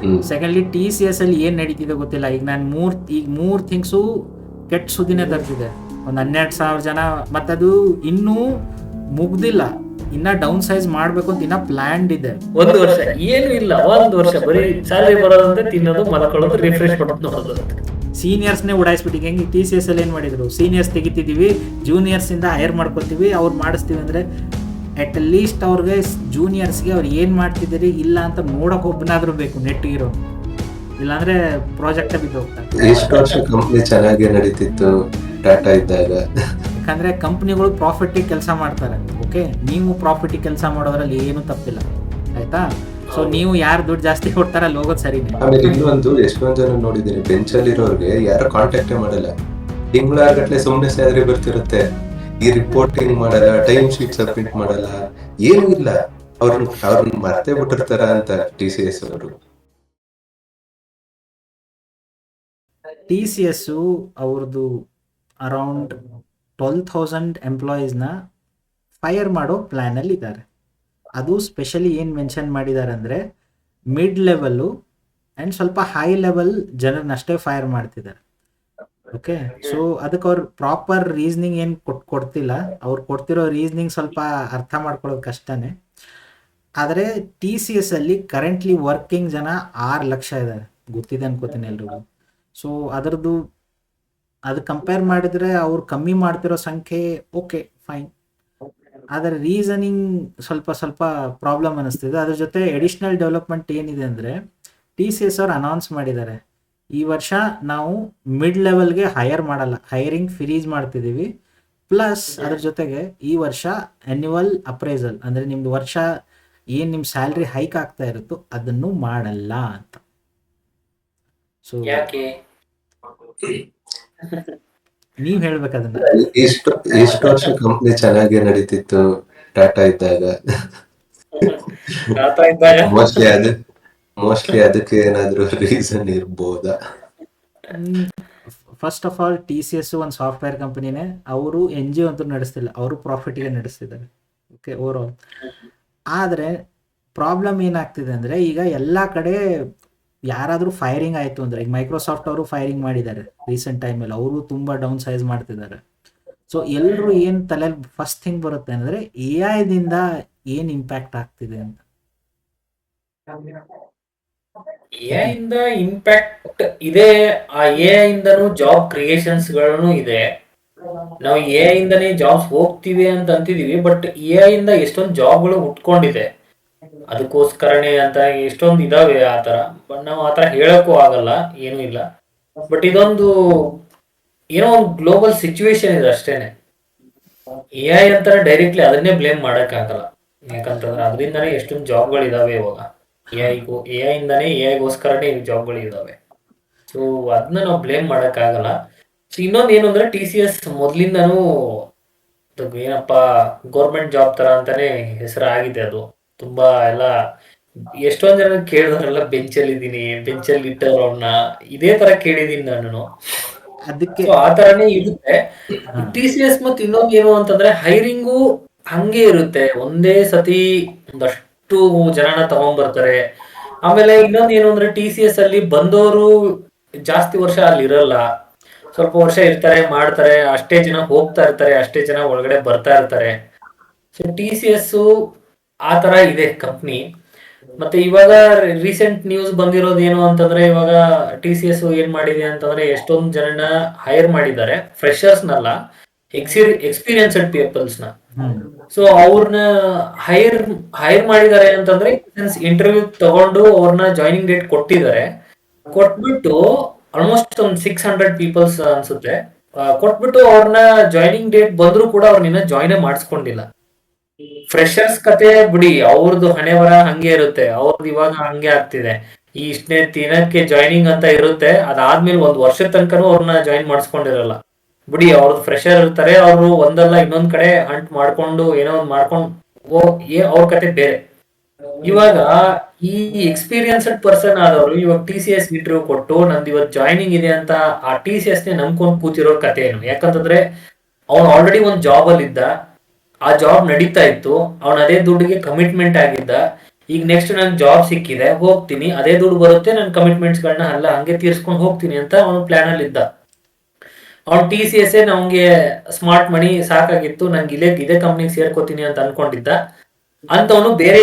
ಹ್ಮ್ secondly T C S ಅಲ್ಲಿ ಏನು ನಡೀತಿದೆ ಗೊತ್ತಿಲ್ಲ. ಈಗ ನಾನು ಮೂರು ಥಿಂಗ್ಸು ಕೆಟ್ಟ ಸುದ್ದಿನೇ ತರ್ತಿದೆ. ಒಂದು 12,000 ಜನ, ಮತ್ತದು ಇನ್ನೂ ಮುಗ್ದಿಲ್ಲ, ಇನ್ನ ಡೌನ್ ಸೈಜ್ ಮಾಡಬೇಕು ಅಂತ ಇನ್ನ ಪ್ಲ್ಯಾಂಡ್ ಇದೆ. 1 ವರ್ಷ ಏನು ಇಲ್ಲ, 1 ವರ್ಷ ಬರೀ ಸ್ಯಾಲರಿ ಬರೋದಂತೆ, ತಿನ್ನೋದು, ಮಲ್ಕೊಳ್ಳೋದು, ರಿಫ್ರೆಶ್ ಮಾಡೋದು, ನೋಡೋದು. ಸೀನಿಯರ್ಸ್ನೇ ಉಡಾಯಿಸ್ಬಿಟ್ಟು ಹೆಂಗೆ ಟಿ ಸಿ ಎಸ್ ಅಲ್ಲಿ ಏನು ಮಾಡಿದ್ರು, ಸೀನಿಯರ್ಸ್ ತೆಗಿತಿದ್ದೀವಿ, ಜೂನಿಯರ್ಸಿಂದ ಹೈರ್ ಮಾಡ್ಕೊತೀವಿ, ಅವ್ರು ಮಾಡಿಸ್ತೀವಿ ಅಂದರೆ ಅಟ್ ಲೀಸ್ಟ್ ಅವ್ರಿಗೆ ಜೂನಿಯರ್ಸ್ಗೆ ಅವ್ರು ಏನು ಮಾಡ್ತಿದ್ದೀರಿ ಇಲ್ಲ ಅಂತ ನೋಡೋಕೆ ಒಬ್ಬನಾದರೂ ಬೇಕು ನೆಟ್ ಇರೋ, ಇಲ್ಲಾಂದರೆ ಪ್ರಾಜೆಕ್ಟೇ ಬಿದ್ದು ಹೋಗ್ತಾರೆ. ಎಷ್ಟು ವರ್ಷ ಕಂಪ್ನಿ ಚೆನ್ನಾಗಿ ನಡೀತಿತ್ತು ಟಾಟಾ ಇದ್ದಾಗ. ಯಾಕಂದರೆ ಕಂಪ್ನಿಗಳು ಪ್ರಾಫಿಟ್ಟಿಗೆ ಕೆಲಸ ಮಾಡ್ತಾರೆ. ಓಕೆ, ನೀವು ಪ್ರಾಫಿಟ್ಟಿಗೆ ಕೆಲಸ ಮಾಡೋದ್ರಲ್ಲಿ ಏನೂ ತಪ್ಪಿಲ್ಲ, ಆಯಿತಾ. ಸೊ ನೀವು ಯಾರು ದುಡ್ಡು ಜಾಸ್ತಿ ಕೊಡ್ತಾರೆ ಅಲ್ಲಿ ಹೋಗೋದು ಸರಿನೇ. ಆಮೇಲೆ ಇನ್ನೊಂದು, ಎಷ್ಟೊಂದ್ ಜನ ನೋಡಿದ್ದೀನಿ ಬೆಂಚಲ್ಲಿ ಇರೋರ್ಗೆ ಯಾರು ಕಾಂಟ್ಯಾಕ್ಟೇ ಮಾಡಲ್ಲ, ತಿಂಗಳಾಗಟ್ಲೆ ಸುಮ್ಮನೆ ಸ್ಯಾಲರಿ ಬರ್ತಿರುತ್ತೆ, ಈ ರಿಪೋರ್ಟಿಂಗ್ ಮಾಡಲ್ಲ, ಟೈಮ್ ಶೀಟ್ ಸಬ್ಮಿಟ್ ಮಾಡಲ್ಲ, ಏನೂ ಇಲ್ಲ. ಅವ್ರನ್ನ ಮರ್ತೇ ಬಿಟ್ಟಿರ್ತಾರ ಅಂತ ಟಿ ಸಿ ಎಸ್ ಅವರು. ಟಿ ಸಿ ಎಸ್ಸು ಅವ್ರದ್ದು ಅರೌಂಡ್ 12,000 ಎಂಪ್ಲಾಯೀಸ್ನ ಫೈರ್ ಮಾಡೋ ಪ್ಲ್ಯಾನಲ್ಲಿ ಇದ್ದಾರೆ. ಅದು ಸ್ಪೆಷಲಿ ಏನು ಮೆನ್ಷನ್ ಮಾಡಿದ್ದಾರೆ ಅಂದರೆ ಮಿಡ್ ಲೆವೆಲ್ಲು ಆ್ಯಂಡ್ ಸ್ವಲ್ಪ ಹೈ ಲೆವೆಲ್ ಜನರನ್ನಷ್ಟೇ ಫೈರ್ ಮಾಡ್ತಿದ್ದಾರೆ. ಓಕೆ, ಸೊ ಅದಕ್ಕೆ ಅವ್ರು ಪ್ರಾಪರ್ ರೀಸ್ನಿಂಗ್ ಏನು ಕೊಡ್ತಿಲ್ಲ. ಅವ್ರು ಕೊಡ್ತಿರೋ ರೀಸ್ನಿಂಗ್ ಸ್ವಲ್ಪ ಅರ್ಥ ಮಾಡ್ಕೊಳ್ಳೋದು ಕಷ್ಟನೇ. ಆದರೆ ಟಿ ಸಿ ಎಸ್ ಅಲ್ಲಿ ಕರೆಂಟ್ಲಿ ವರ್ಕಿಂಗ್ ಜನ 6 ಲಕ್ಷ ಇದ್ದಾರೆ, ಗೊತ್ತಿದೆ ಅನ್ಕೋತೀನಿ ಎಲ್ರಿಗೂ. ಸೊ ಅದು ಕಂಪೇರ್ ಮಾಡಿದರೆ ಅವ್ರು ಕಮ್ಮಿ ಮಾಡ್ತಿರೋ ಸಂಖ್ಯೆ ಓಕೆ ಫೈನ್, ಆದರೆ ರೀಸನಿಂಗ್ ಸ್ವಲ್ಪ ಪ್ರಾಬ್ಲಮ್ ಅನ್ನಿಸ್ತಿದೆ. ಅದ್ರ ಜೊತೆ ಎಡಿಷ್ನಲ್ ಡೆವಲಪ್ಮೆಂಟ್ ಏನಿದೆ ಅಂದರೆ ಟಿ ಸಿ ಎಸ್ ಅವ್ರು ಅನೌನ್ಸ್ ಮಾಡಿದ್ದಾರೆ, ಈ ವರ್ಷ ನಾವು ಮಿಡ್ ಲೆವೆಲ್ಗೆ ಹೈರ್ ಮಾಡಲ್ಲ, ಹೈರಿಂಗ್ ಫ್ರೀಸ್ ಮಾಡ್ತಿದ್ದೀವಿ. ಪ್ಲಸ್ ಅದ್ರ ಜೊತೆಗೆ ಈ ವರ್ಷ ಆ್ಯನ್ಯುವಲ್ ಅಪ್ರೈಸಲ್ ಅಂದರೆ ನಿಮ್ದು ವರ್ಷ ಏನು ನಿಮ್ಮ ಸ್ಯಾಲ್ರಿ ಹೈಕ್ ಆಗ್ತಾ ಇರುತ್ತೋ ಅದನ್ನು ಮಾಡಲ್ಲ ಅಂತ. ಸೊ ಯಾಕೆ? ನೀವು ಹೇಳ್ಬೇಕು ಅದನ್ನ. ಎಷ್ಟು ವರ್ಷ ಕಂಪ್ನಿ ಚೆನ್ನಾಗಿ ನಡೀತಿತ್ತು ಟಾಟಾ ಇದ್ದಾಗ. ತಾತ ಇದ್ದಾಗ ಮೋಸ್ಟ್ಲಿ ಅದಕ್ಕೆ ಏನಾದ್ರು ರೀಸನ್ ಇರ್ಬೋದಾ? First of all T C S ಒಂದು ಸಾಫ್ಟ್ವೇರ್ ಕಂಪನಿನೇ, ಅವರು ಎನ್ ಜಿ ಒ ಅಂತೂ ನಡೆಸ್ತಿಲ್ಲ, ಅವರು ಪ್ರಾಫಿಟಿಗೆ ನಡೆಸ್ತಿದ್ದಾರೆ. Okay, overall. ಆದರೆ ಪ್ರಾಬ್ಲಮ್ ಏನಾಗ್ತಿದೆ ಅಂದರೆ ಈಗ ಎಲ್ಲ ಕಡೆ ಯಾರಾದರೂ ಫೈರಿಂಗ್ ಆಯಿತು ಅಂದರೆ, ಈಗ ಮೈಕ್ರೋಸಾಫ್ಟ್ ಅವರು ಫೈರಿಂಗ್ ಮಾಡಿದ್ದಾರೆ ರೀಸೆಂಟ್ ಟೈಮಲ್ಲಿ, ಅವರು ತುಂಬ ಡೌನ್ ಸೈಜ್ ಮಾಡ್ತಿದ್ದಾರೆ. ಸೊ ಎಲ್ಲರೂ ಏನು ತಲೆಯಲ್ಲಿ ಫಸ್ಟ್ ಥಿಂಗ್ ಬರುತ್ತೆ ಅಂದರೆ ಎ ಐದಿಂದ ಏನು ಇಂಪ್ಯಾಕ್ಟ್ ಆಗ್ತಿದೆ ಅಂತ. ಎ ಇಂದ ಇಂಪ್ಯಾಕ್ಟ್ ಇದೆ, ಆ ಎ ಇಂದನೂ ಜಾಬ್ ಕ್ರಿಯೇಷನ್ಸ್ ಗಳನ್ನು ಇದೆ. ನಾವು ಎ ಇಂದನೇ ಜಾಬ್ಸ್ ಹೋಗ್ತಿವಿ ಅಂತ ಅಂತಿದೀವಿ, ಬಟ್ ಎ ಇಂದ ಎಷ್ಟೊಂದು ಜಾಬ್ಗಳು ಉಟ್ಕೊಂಡಿದೆ, ಅದಕ್ಕೋಸ್ಕರನೇ ಅಂತ ಎಷ್ಟೊಂದು ಇದಾವೆ ಆತರ. ಬಟ್ ನಾವು ಆತರ ಹೇಳಕ್ಕೂ ಆಗಲ್ಲ, ಏನೂ ಇಲ್ಲ. ಬಟ್ ಇದೊಂದು ಏನೋ ಒಂದು ಗ್ಲೋಬಲ್ ಸಿಚುವೇಶನ್ ಇದೆ ಅಷ್ಟೇನೆ. ಎ ಐ ಅಂತ ಡೈರೆಕ್ಟ್ಲಿ ಅದನ್ನೇ ಬ್ಲೇಮ್ ಮಾಡಕ್ ಆಗಲ್ಲ, ಯಾಕಂತಂದ್ರೆ ಅದರಿಂದನೇ ಎಷ್ಟೊಂದು ಜಾಬ್ಗಳು ಇದಾವೆ ಇವಾಗ. ಎ ಐ ಇಂದಾನೇ, ಎ ಐಗೋಸ್ಕರನೇ ಜಾಬ್ಗಳು ಇದಾವೆ. ಸೊ ಅದನ್ನ ನಾವು ಬ್ಲೇಮ್ ಮಾಡಕ್ ಆಗಲ್ಲ. ಸೊ ಇನ್ನೊಂದು ಏನು ಅಂದ್ರೆ ಟಿ ಸಿ ಎಸ್ ಮೊದ್ಲಿಂದನೂ ಏನಪ್ಪಾ ಗೌರ್ಮೆಂಟ್ ಜಾಬ್ ತರ ಅಂತಾನೆ ಹೆಸರಾಗಿದೆ. ಅದು ತುಂಬಾ ಎಲ್ಲ ಎಷ್ಟೊಂದ್ ಜನ ಕೇಳಿದ್ರಲ್ಲ, ಬೆಂಚಲ್ಲಿ ಇದೀನಿ, ಬೆಂಚಲ್ಲಿ ಇಟ್ಟವ್ರವ್ರನ್ನ ಇದೇ ತರ ಕೇಳಿದೀನಿ ನಾನು. ಅದಕ್ಕೆ ಸೊ ಆ ತರಾನೇ ಇರುತ್ತೆ ಟಿ ಸಿ ಎಸ್. ಮತ್ತೆ ಇನ್ನೊಂದು ಏನು ಅಂತಂದ್ರೆ ಹೈರಿಂಗು ಹಂಗೆ ಇರುತ್ತೆ, ಒಂದೇ ಸತಿ ಒಂದಷ್ಟು ಜನನ ತಗೊಂಡ್ಬರ್ತಾರೆ. ಆಮೇಲೆ ಇನ್ನೊಂದು ಏನು ಅಂದ್ರೆ ಟಿ ಸಿ ಎಸ್ ಅಲ್ಲಿ ಬಂದವರು ಜಾಸ್ತಿ ವರ್ಷ ಅಲ್ಲಿ ಇರಲ್ಲ, ಸ್ವಲ್ಪ ವರ್ಷ ಇರ್ತಾರೆ, ಮಾಡ್ತಾರೆ, ಅಷ್ಟೇ ಜನ ಹೋಗ್ತಾ ಇರ್ತಾರೆ, ಅಷ್ಟೇ ಜನ ಒಳಗಡೆ ಬರ್ತಾ ಇರ್ತಾರೆ. ಸೊ ಟಿ ಸಿ ಎಸ್ ಆ ತರ ಇದೆ ಕಂಪ್ನಿ. ಮತ್ತೆ ಇವಾಗ ರೀಸೆಂಟ್ ನ್ಯೂಸ್ ಬಂದಿರೋದು ಏನು ಅಂತಂದ್ರೆ, ಇವಾಗ ಟಿ ಸಿ ಎಸ್ ಏನ್ ಮಾಡಿದೆ ಅಂತಂದ್ರೆ ಎಷ್ಟೊಂದು ಜನನ ಹೈರ್ ಮಾಡಿದ್ದಾರೆ, ಫ್ರೆಶರ್ಸ್ನಲ್ಲ, ಎಕ್ಸ್ಪೀರಿಯನ್ಸ್ಡ್ ಪೀಪಲ್ಸ್ನ. ಸೊ ಅವ್ರನ್ನ ಹೈರ್ ಮಾಡಿದ್ದಾರೆ ಅಂತಂದ್ರೆ ಇಂಟರ್ವ್ಯೂ ತಗೊಂಡು ಅವ್ರನ್ನ ಜಾಯ್ನಿಂಗ್ ಡೇಟ್ ಕೊಟ್ಟಿದ್ದಾರೆ. ಕೊಟ್ಬಿಟ್ಟು ಆಲ್ಮೋಸ್ಟ್ ಒಂದು 600 ಪೀಪಲ್ಸ್ ಅನ್ಸುತ್ತೆ, ಕೊಟ್ಬಿಟ್ಟು ಅವ್ರನ್ನ ಜಾಯ್ನಿಂಗ್ ಡೇಟ್ ಬಂದ್ರು ಕೂಡ ಅವ್ರನ್ನ ಜಾಯ್ನೇ ಮಾಡಿಸ್ಕೊಂಡಿಲ್ಲ. ಫ್ರೆಶರ್ಸ್ ಕತೆ ಬಿಡಿ, ಅವ್ರದ್ದು ಹಣೆ ಬರ ಹಂಗೆ ಇರುತ್ತೆ, ಅವ್ರದ್ದು ಇವಾಗ ಹಂಗೆ ಆಗ್ತಿದೆ. ಈ ಇಷ್ಟನೇ ದಿನಕ್ಕೆ ಜಾಯ್ನಿಂಗ್ ಅಂತ ಇರುತ್ತೆ, ಅದಾದ್ಮೇಲೆ 1 ವರ್ಷದ ತನಕನೂ ಅವ್ರನ್ನ ಜಾಯಿನ್ ಮಾಡಿಸ್ಕೊಂಡಿರಲ್ಲ. ಬಿಡಿ, ಅವ್ರದ್ದು ಫ್ರೆಶರ್ ಇರ್ತಾರೆ, ಅವರು ಒಂದಲ್ಲ ಇನ್ನೊಂದ್ ಕಡೆ ಹಂಟ್ ಮಾಡ್ಕೊಂಡು ಏನೋ ಒಂದ್ ಮಾಡ್ಕೊಂಡು ಅವ್ರ ಕತೆ ಬೇರೆ. ಇವಾಗ ಈ ಎಕ್ಸ್ಪೀರಿಯನ್ಸ್ಡ್ ಪರ್ಸನ್ ಆದವರು ಇವಾಗ ಟಿ ಸಿ ಎಸ್ ಇಂಟರ್ವ್ಯೂ ಕೊಟ್ಟು ನಂದು ಇವತ್ತು ಜಾಯ್ನಿಂಗ್ ಇದೆ ಅಂತ ಆ ಟಿ ಸಿ ಎಸ್ ನೇ ನಂಬ್ಕೊಂಡು ಕೂತಿರೋ ಕತೆ ಏನು? ಯಾಕಂತಂದ್ರೆ ಅವ್ನು ಆಲ್ರೆಡಿ ಒಂದ್ ಜಾಬ್ ಅಲ್ಲಿ ಇದ್ದ, ಆ ಜಾಬ್ ನಡೀತಾ ಇತ್ತು, ಅವನ ಅದೇ ದುಡ್ಡಿಗೆ ಕಮಿಟ್ಮೆಂಟ್ ಆಗಿದ್ದ. ಈಗ ನೆಕ್ಸ್ಟ್ ನನ್ ಜಾಬ್ ಸಿಕ್ಕಿದೆ, ಹೋಗ್ತೀನಿ, ಅದೇ ದುಡ್ಡು ಬರುತ್ತೆ, ನನ್ನ ಕಮಿಟ್ಮೆಂಟ್ಸ್ ಗಳನ್ನ ಅಲ್ಲ ಹಂಗೆ ತೀರ್ಸ್ಕೊಂಡು ಹೋಗ್ತೀನಿ ಅಂತ ಅವನು ಪ್ಲಾನ್ ಅಲ್ಲಿ ಇದ್ದ. ಅವ್ನು TCS ನಮ್ಗೆ ಸ್ಮಾರ್ಟ್ ಮನಿ ಸಾಕಾಗಿತ್ತು, ನಂಗೆ ಇದೇ ಕಂಪ್ನಿಗೆ ಸೇರ್ಕೋತೀನಿ ಅಂತ ಅನ್ಕೊಂಡಿದ್ದ. ಅಂತವನು ಬೇರೆ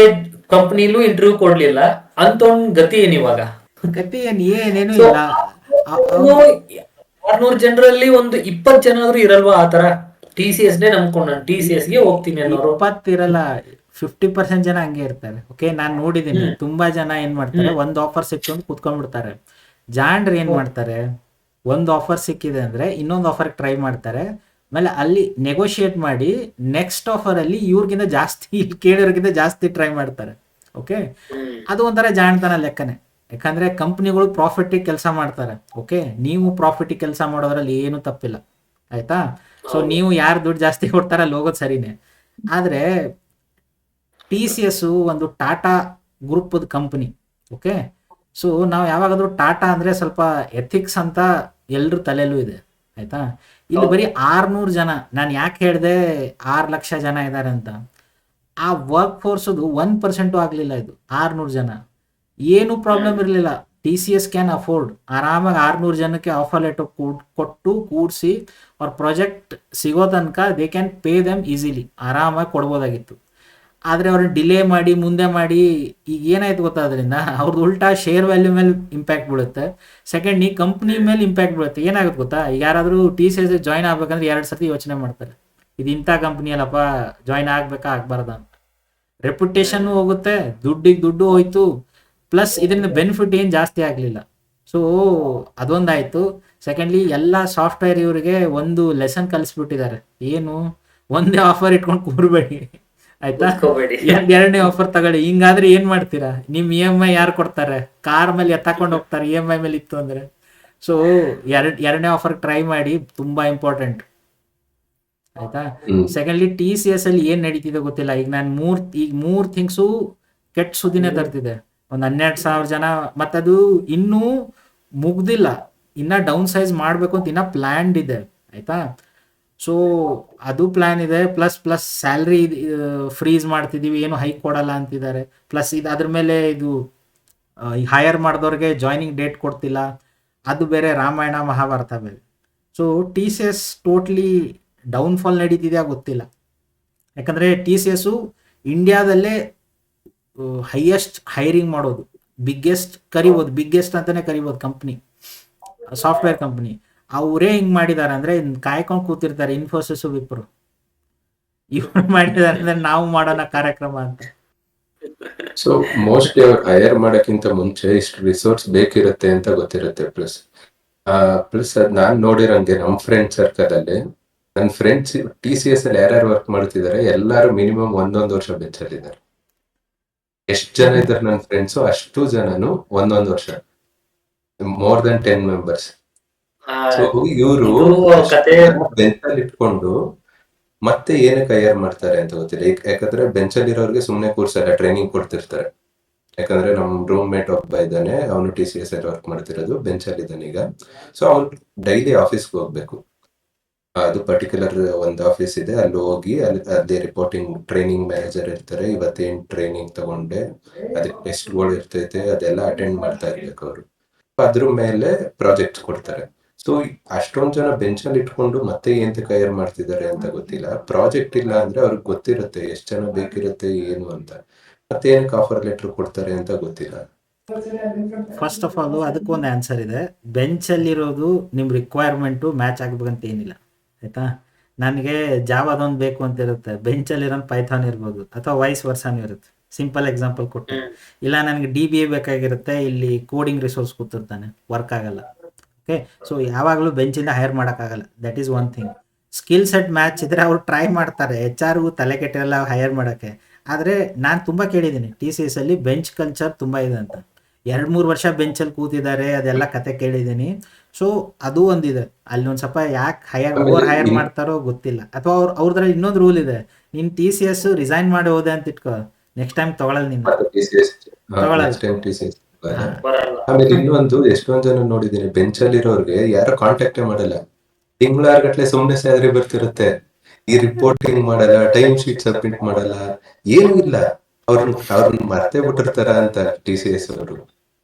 ಕಂಪ್ನಿಲೂ ಇಂಟರ್ವ್ಯೂ ಕೊಡ್ಲಿಲ್ಲ. ಅಂತವನ್ ಗತಿ ಏನ್ ಇವಾಗ? ಗತಿ ಏನೇನು So, ಇಲ್ಲ. 600 ಜನರಲ್ಲಿ ಒಂದು 20 ಜನ ಆದ್ರೂ ಇರಲ್ವಾ ಆತರ TCS ನೇ ನಂಬ್ಕೊಂಡು ನಾನು TCS ಗೆ ಹೋಗ್ತೀನಿ ಅನ್ನೋರು? 20 ಇರಲ್ಲ, 50% ಜನ ಹಂಗೆ ಇರ್ತಾರೆ. ಓಕೆ, ನಾನ್ ನೋಡಿದೀನಿ. ತುಂಬಾ ಜನ ಏನ್ ಮಾಡ್ತಾರೆ, ಒಂದ್ ಆಫರ್ ಸಿಕ್ತು ಅಂತ ಕುತ್ಕೊಂಡ್ಬಿಡ್ತಾರೆ. ಜಾಂಡ್ರು ಏನ್ ಮಾಡ್ತಾರೆ, ಒಂದ್ ಆಫರ್ ಸಿಕ್ಕಿದೆ ಅಂದ್ರೆ ಇನ್ನೊಂದು ಆಫರ್ ಟ್ರೈ ಮಾಡ್ತಾರೆ, ಆಮೇಲೆ ಅಲ್ಲಿ ನೆಗೋಶಿಯೇಟ್ ಮಾಡಿ ನೆಕ್ಸ್ಟ್ ಆಫರ್ ಅಲ್ಲಿ ಇವ್ರಿಗಿಂತ ಜಾಸ್ತಿ, ಇಲ್ಲಿ ಕೇಳೋರ್ಗಿಂತ ಜಾಸ್ತಿ ಟ್ರೈ ಮಾಡ್ತಾರೆ. ಓಕೆ, ಅದು ಒಂಥರ ಜಾಣ್ತನ ಲೆಕ್ಕನೆ. ಯಾಕಂದ್ರೆ ಕಂಪ್ನಿಗಳು ಪ್ರಾಫಿಟ್ ಕೆಲಸ ಮಾಡ್ತಾರೆ. ಓಕೆ, ನೀವು ಪ್ರಾಫಿಟ್ ಕೆಲಸ ಮಾಡೋದ್ರಲ್ಲಿ ಏನು ತಪ್ಪಿಲ್ಲ, ಆಯ್ತಾ? ಸೊ ನೀವು ಯಾರು ದುಡ್ಡು ಜಾಸ್ತಿ ಕೊಡ್ತಾರ ಅಲ್ಲಿ ಹೋಗೋದು ಸರಿನೇ. ಆದ್ರೆ TCS ಒಂದು ಟಾಟಾ ಗ್ರೂಪದ ಕಂಪನಿ. ಓಕೆ, ಸೊ ನಾವು ಯಾವಾಗಾದ್ರೂ ಟಾಟಾ ಅಂದ್ರೆ ಸ್ವಲ್ಪ ಎಥಿಕ್ಸ್ ಅಂತ ಎಲ್ರ ತಲೆಯಲ್ಲೂ ಇದೆ, ಆಯ್ತಾ? ಇಲ್ಲಿ ಬರೀ 600 ಜನ, ನಾನು ಯಾಕೆ ಹೇಳಿದೆ 6 ಲಕ್ಷ ಜನ ಇದ್ದಾರೆ ಅಂತ, ಆ ವರ್ಕ್ ಫೋರ್ಸದು 1% ಆಗಲಿಲ್ಲ. ಇದು 600 ಜನ, ಏನು ಪ್ರಾಬ್ಲಮ್ ಇರಲಿಲ್ಲ. TCS ಕ್ಯಾನ್ ಅಫೋರ್ಡ್ ಆರಾಮಾಗಿ 600 ಜನಕ್ಕೆ ಆಫರ್ ಲೆಟರ್ ಕೊಟ್ಟು ಕೂಡಿಸಿ ಅವ್ರ ಪ್ರಾಜೆಕ್ಟ್ ಸಿಗೋ ತನಕ they can pay them easily, ಆರಾಮಾಗಿ ಕೊಡ್ಬೋದಾಗಿತ್ತು. ಆದರೆ ಅವ್ರನ್ನ ಡಿಲೇ ಮಾಡಿ ಮುಂದೆ ಮಾಡಿ ಈಗ ಏನಾಯ್ತು ಗೊತ್ತಾ, ಅದರಿಂದ ಅವ್ರದ್ದು ಉಲ್ಟಾ ಶೇರ್ ವ್ಯಾಲ್ಯೂ ಮೇಲೆ ಇಂಪ್ಯಾಕ್ಟ್ ಬೀಳುತ್ತೆ. ಸೆಕೆಂಡ್, ಈ ಕಂಪ್ನಿ ಮೇಲೆ ಇಂಪ್ಯಾಕ್ಟ್ ಬೀಳುತ್ತೆ. ಏನಾಗುತ್ತೆ ಗೊತ್ತಾ, ಈಗ ಯಾರಾದರೂ TCS ಜಾಯ್ನ್ ಆಗ್ಬೇಕಂದ್ರೆ 2 ಸರ್ತಿ ಯೋಚನೆ ಮಾಡ್ತಾರೆ, ಇದು ಇಂಥ ಕಂಪ್ನಿ ಅಲ್ಲಪ್ಪ, ಜಾಯ್ನ್ ಆಗ್ಬೇಕಾ ಆಗ್ಬಾರ್ದ ಅಂತ. ರೆಪ್ಯುಟೇಷನ್ ಹೋಗುತ್ತೆ, ದುಡ್ಡು ಹೋಯ್ತು, ಪ್ಲಸ್ ಇದರಿಂದ ಬೆನಿಫಿಟ್ ಏನು ಜಾಸ್ತಿ ಆಗಲಿಲ್ಲ. ಸೊ ಅದೊಂದಾಯಿತು. ಸೆಕೆಂಡ್ಲಿ, ಎಲ್ಲ ಸಾಫ್ಟ್ವೇರ್ ಇವರಿಗೆ ಒಂದು ಲೆಸನ್ ಕಲಿಸ್ಬಿಟ್ಟಿದ್ದಾರೆ, ಏನು, ಒಂದೇ ಆಫರ್ ಇಟ್ಕೊಂಡು ಕೂರ್ಬೇಡಿ, ಆಯ್ತಾ? ಎರಡನೇ ಆಫರ್ ತಗೊಳ್ಳಿ. ಹಿಂಗಾದ್ರೆ ಏನ್ ಮಾಡ್ತೀರಾ? ನಿಮ್ EMI ಯಾರು ಕೊಡ್ತಾರೆ? ಕಾರ್ ಮೇಲೆ ಎತ್ತಾಕೊಂಡು ಹೋಗ್ತಾರೆ EMI ಮೇಲೆ ಇತ್ತು ಅಂದ್ರೆ. ಸೊ ಎರಡನೇ ಆಫರ್ ಟ್ರೈ ಮಾಡಿ, ತುಂಬಾ ಇಂಪಾರ್ಟೆಂಟ್, ಆಯ್ತಾ? ಸೆಕೆಂಡ್ಲಿ, TCS ಅಲ್ಲಿ ಏನ್ ನಡೀತಿದೆ ಗೊತ್ತಿಲ್ಲ. ಈಗ ನಾನು ಮೂರ್ ಥಿಂಗ್ಸು ಕೆಟ್ಟ ಸುದ್ದಿನೇ ತರ್ತಿದೆ. ಒಂದ್ 12,000 ಜನ, ಮತ್ತದು ಇನ್ನೂ ಮುಗ್ದಿಲ್ಲ, ಇನ್ನ ಡೌನ್ ಸೈಜ್ ಮಾಡ್ಬೇಕು ಅಂತ ಇನ್ನ ಪ್ಲಾನ್ಡ್ ಇದೆ, ಆಯ್ತಾ? ಸೊ ಅದು ಪ್ಲಾನ್ ಇದೆ. ಪ್ಲಸ್ ಸ್ಯಾಲ್ರಿ ಫ್ರೀಸ್ ಮಾಡ್ತಿದೀವಿ, ಏನು ಹೈಕ್ ಕೊಡಲ್ಲ ಅಂತಿದ್ದಾರೆ. ಪ್ಲಸ್ ಇದು ಅದ್ರ ಮೇಲೆ ಇದು ಹೈಯರ್ ಮಾಡಿದವ್ರಿಗೆ ಜಾಯ್ನಿಂಗ್ ಡೇಟ್ ಕೊಡ್ತಿಲ್ಲ, ಅದು ಬೇರೆ ರಾಮಾಯಣ ಮಹಾಭಾರತ ಬೇರೆ. ಸೊ TCS ಟೋಟ್ಲಿ ಡೌನ್ಫಾಲ್ ನಡೀತಿದೆಯಾ ಗೊತ್ತಿಲ್ಲ. ಯಾಕಂದರೆ TCS ಇಂಡಿಯಾದಲ್ಲೇ ಹೈಯೆಸ್ಟ್ ಹೈರಿಂಗ್ ಮಾಡೋದು, ಬಿಗ್ಗೆಸ್ಟ್ ಅಂತಾನೆ ಕರಿಬೋದು ಕಂಪ್ನಿ, ಸಾಫ್ಟ್ವೇರ್ ಕಂಪ್ನಿ. ಅವರೇ ಹಿಂಗೆ ಮಾಡಿದ್ದಾರೆ ಅಂದರೆ ಕಾಯ್ಕೊಂಡು ಕೂತಿರ್ತಾರೆ ಇನ್ಫೋಸಿಸ್ ವಿಪ್ರೋ, ಇವ್ರು ಮಾಡಿದ್ದಾರೆ ಅಂದ್ರೆ ನಾವು ಮಾಡೋಣ ಕಾರ್ಯಕ್ರಮ ಅಂತ. ಸೊ ಮೋಸ್ಟ್ಲಿ ಅವ್ರು ಹೈಯರ್ ಮಾಡೋಕ್ಕಿಂತ ಮುಂಚೆ ಇಷ್ಟು ರಿಸೋರ್ಸ್ ಬೇಕಿರುತ್ತೆ ಅಂತ ಗೊತ್ತಿರುತ್ತೆ. ಪ್ಲಸ್ ಅದ್ ನಾನ್ ನೋಡಿರಂಗೆ ನಮ್ಮ ಫ್ರೆಂಡ್ ಸರ್ಕಲ್ ಅಲ್ಲಿ, ನನ್ನ ಫ್ರೆಂಡ್ಸ್ TCS ಅಲ್ಲಿ ಯಾರ್ಯಾರು ವರ್ಕ್ ಮಾಡ್ತಿದ್ದಾರೆ ಎಲ್ಲಾರು ಮಿನಿಮಮ್ 1 ವರ್ಷ ಬೆಂಚಲ್ಲಿದ್ದಾರೆ. ಎಷ್ಟು ಜನ ಇದ್ದಾರೆ ನನ್ನ ಫ್ರೆಂಡ್ಸು, ಅಷ್ಟು ಜನನು 1 ವರ್ಷ, ಮೋರ್ ದನ್ 10 ಮೆಂಬರ್ಸ್. ಸೊ ಇವರು ಬೆಂಚಲ್ಲಿ ಇಟ್ಕೊಂಡು ಮತ್ತೆ ಏನಕ್ಕೆ ಹೈಯರ್ ಮಾಡ್ತಾರೆ ಅಂತ ಗೊತ್ತಿಲ್ಲ. ಯಾಕಂದ್ರೆ ಬೆಂಚಲ್ಲಿ ಇರೋರಿಗೆ ಸುಮ್ಮನೆ ಕೂರ್ಸಲ್ಲ, ಟ್ರೈನಿಂಗ್ ಕೊಡ್ತಿರ್ತಾರೆ. ಯಾಕಂದ್ರೆ ನಮ್ ರೂಮ್ ಮೇಟ್ ಒಬ್ಬ ಇದ್ದಾನೆ, ಅವನು TCS ಅಲ್ಲಿ ವರ್ಕ್ ಮಾಡ್ತಿರೋದು, ಬೆಂಚಲ್ಲಿ ಇದ್ದಾನೆ ಈಗ. ಸೊ ಅವ್ನು ಡೈಲಿ ಆಫೀಸ್ಗೆ ಹೋಗ್ಬೇಕು. ಅದು ಪರ್ಟಿಕ್ಯುಲರ್ ಒಂದು ಆಫೀಸ್ ಇದೆ, ಅಲ್ಲಿ ಹೋಗಿ ಅದೇ ರಿಪೋರ್ಟಿಂಗ್ ಟ್ರೈನಿಂಗ್ ಮ್ಯಾನೇಜರ್ ಇರ್ತಾರೆ. ಇವತ್ತೇನ್ ಟ್ರೈನಿಂಗ್ ತಗೊಂಡೆ, ಅದಕ್ಕೆ ಟೆಸ್ಟ್ಗಳು ಇರ್ತೈತೆ, ಅದೆಲ್ಲ ಅಟೆಂಡ್ ಮಾಡ್ತಾ ಇರ್ಬೇಕು ಅವರು. ಅದ್ರ ಮೇಲೆ ಪ್ರಾಜೆಕ್ಟ್ ಕೊಡ್ತಾರೆ. ಸೊ ಅಷ್ಟೊಂದ್ ಜನ ಬೆಂಚಲ್ಲಿ ಇಟ್ಕೊಂಡು ಮತ್ತೆ ಎಂತಕ್ಕೆ ಹೈಯರ್ ಮಾಡ್ತಿದ್ದಾರೆ ಅಂತ ಗೊತ್ತಿಲ್ಲ. ಪ್ರಾಜೆಕ್ಟ್ ಇಲ್ಲ ಅಂದ್ರೆ ಅವ್ರಿಗೆ ಗೊತ್ತಿರುತ್ತೆ ಎಷ್ಟು ಜನ ಬೇಕಿರುತ್ತೆ ಏನು ಅಂತ, ಮತ್ತೆ ಏನಕ್ಕೆ ಆಫರ್ ಲೆಟರ್ ಕೊಡ್ತಾರೆ ಅಂತ ಗೊತ್ತಿಲ್ಲ. ಫಸ್ಟ್ ಆಫ್ ಆಲ್ ಅದಕ್ಕೊಂದು ಆನ್ಸರ್ ಇದೆ. ಬೆಂಚಲ್ಲಿರೋದು ನಿಮ್ಮ ರಿಕ್ವೈರ್ಮೆಂಟು ಮ್ಯಾಚ್ ಆಗ್ಬೇಕಂತ ಏನಿಲ್ಲ, ಆಯ್ತಾ? ನನಗೆ ಜಾವಾದೊಂದು ಬೇಕು ಅಂತ ಇರುತ್ತೆ, ಬೆಂಚಲ್ಲಿರೋ ಪೈಥಾನ್ ಇರ್ಬೋದು, ಅಥವಾ ವೈಸ್ ವರ್ಸಾನು ಇರುತ್ತೆ. ಸಿಂಪಲ್ ಎಕ್ಸಾಂಪಲ್ ಕೊಟ್ಟು, ಇಲ್ಲ ನನಗೆ DBA ಬೇಕಾಗಿರುತ್ತೆ, ಇಲ್ಲಿ ಕೋಡಿಂಗ್ ರಿಸೋರ್ಸ್ ಕೂತಿರ್ತಾನೆ, ವರ್ಕ್ ಆಗಲ್ಲ. ಓಕೆ, ಸೊ ಯಾವಾಗಲೂ ಬೆಂಚಿಂದ ಹೈರ್ ಮಾಡೋಕ್ಕಾಗಲ್ಲ. That is one thing. Skill set match ಇದ್ರೆ ಅವ್ರು ಟ್ರೈ ಮಾಡ್ತಾರೆ, HR ತಲೆ ಕೆಟ್ಟಿರಲ್ಲ ಹೈಯರ್ ಮಾಡೋಕ್ಕೆ. ಆದರೆ ನಾನು ತುಂಬ ಕೇಳಿದ್ದೀನಿ TCS ಅಲ್ಲಿ ಬೆಂಚ್ ಕಲ್ಚರ್ ತುಂಬ ಇದೆ ಅಂತ. 2-3 ವರ್ಷ ಬೆಂಚಲ್ಲಿ ಕೂತಿದ್ದಾರೆ, ಅದೆಲ್ಲ ಕತೆ ಕೇಳಿದ್ದೀನಿ. ಸೊ ಅದು ಒಂದಿದೆ ಅಲ್ಲಿ. ಒಂದು ಸ್ವಲ್ಪ ಯಾಕೆ ಓವರ್ ಹೈಯರ್ ಮಾಡ್ತಾರೋ ಗೊತ್ತಿಲ್ಲ. ಅಥವಾ ಅವ್ರದ್ರಲ್ಲಿ ಇನ್ನೊಂದು ರೂಲ್ ಇದೆ, ನೀನು TCS ರಿಸೈನ್ ಮಾಡಿ ಹೋದೆ ಅಂತ ಇಟ್ಕೋ, ನೆಕ್ಸ್ಟ್ ಟೈಮ್ ತಗೊಳಲ್ಲ ನಿನ್ನ, ಆಮೇಲೆ ಇನ್ನೊಂದು, ಎಷ್ಟೊಂದ್ ಜನ ನೋಡಿದೀನಿ ಬೆಂಚಲ್ಲಿ ಇರೋರ್ಗೆ ಯಾರು ಕಾಂಟ್ಯಾಕ್ಟೇ ಮಾಡಲ್ಲ. ತಿಂಗಳಾರ್ಗಟ್ಲೆ ಸುಮ್ನೆ ಸ್ಯಾಲರಿ ಬರ್ತಿರುತ್ತೆ, ಈ ರಿಪೋರ್ಟಿಂಗ್ ಮಾಡಲ್ಲ, ಟೈಮ್ ಶೀಟ್ ಸಬ್ಮಿಟ್ ಮಾಡಲ್ಲ, ಏನು ಇಲ್ಲ. ಅವ್ರನ್ನ ಮರ್ತೇ ಬಿಟ್ಟಿರ್ತಾರ ಅಂತ TCS ಅವರು.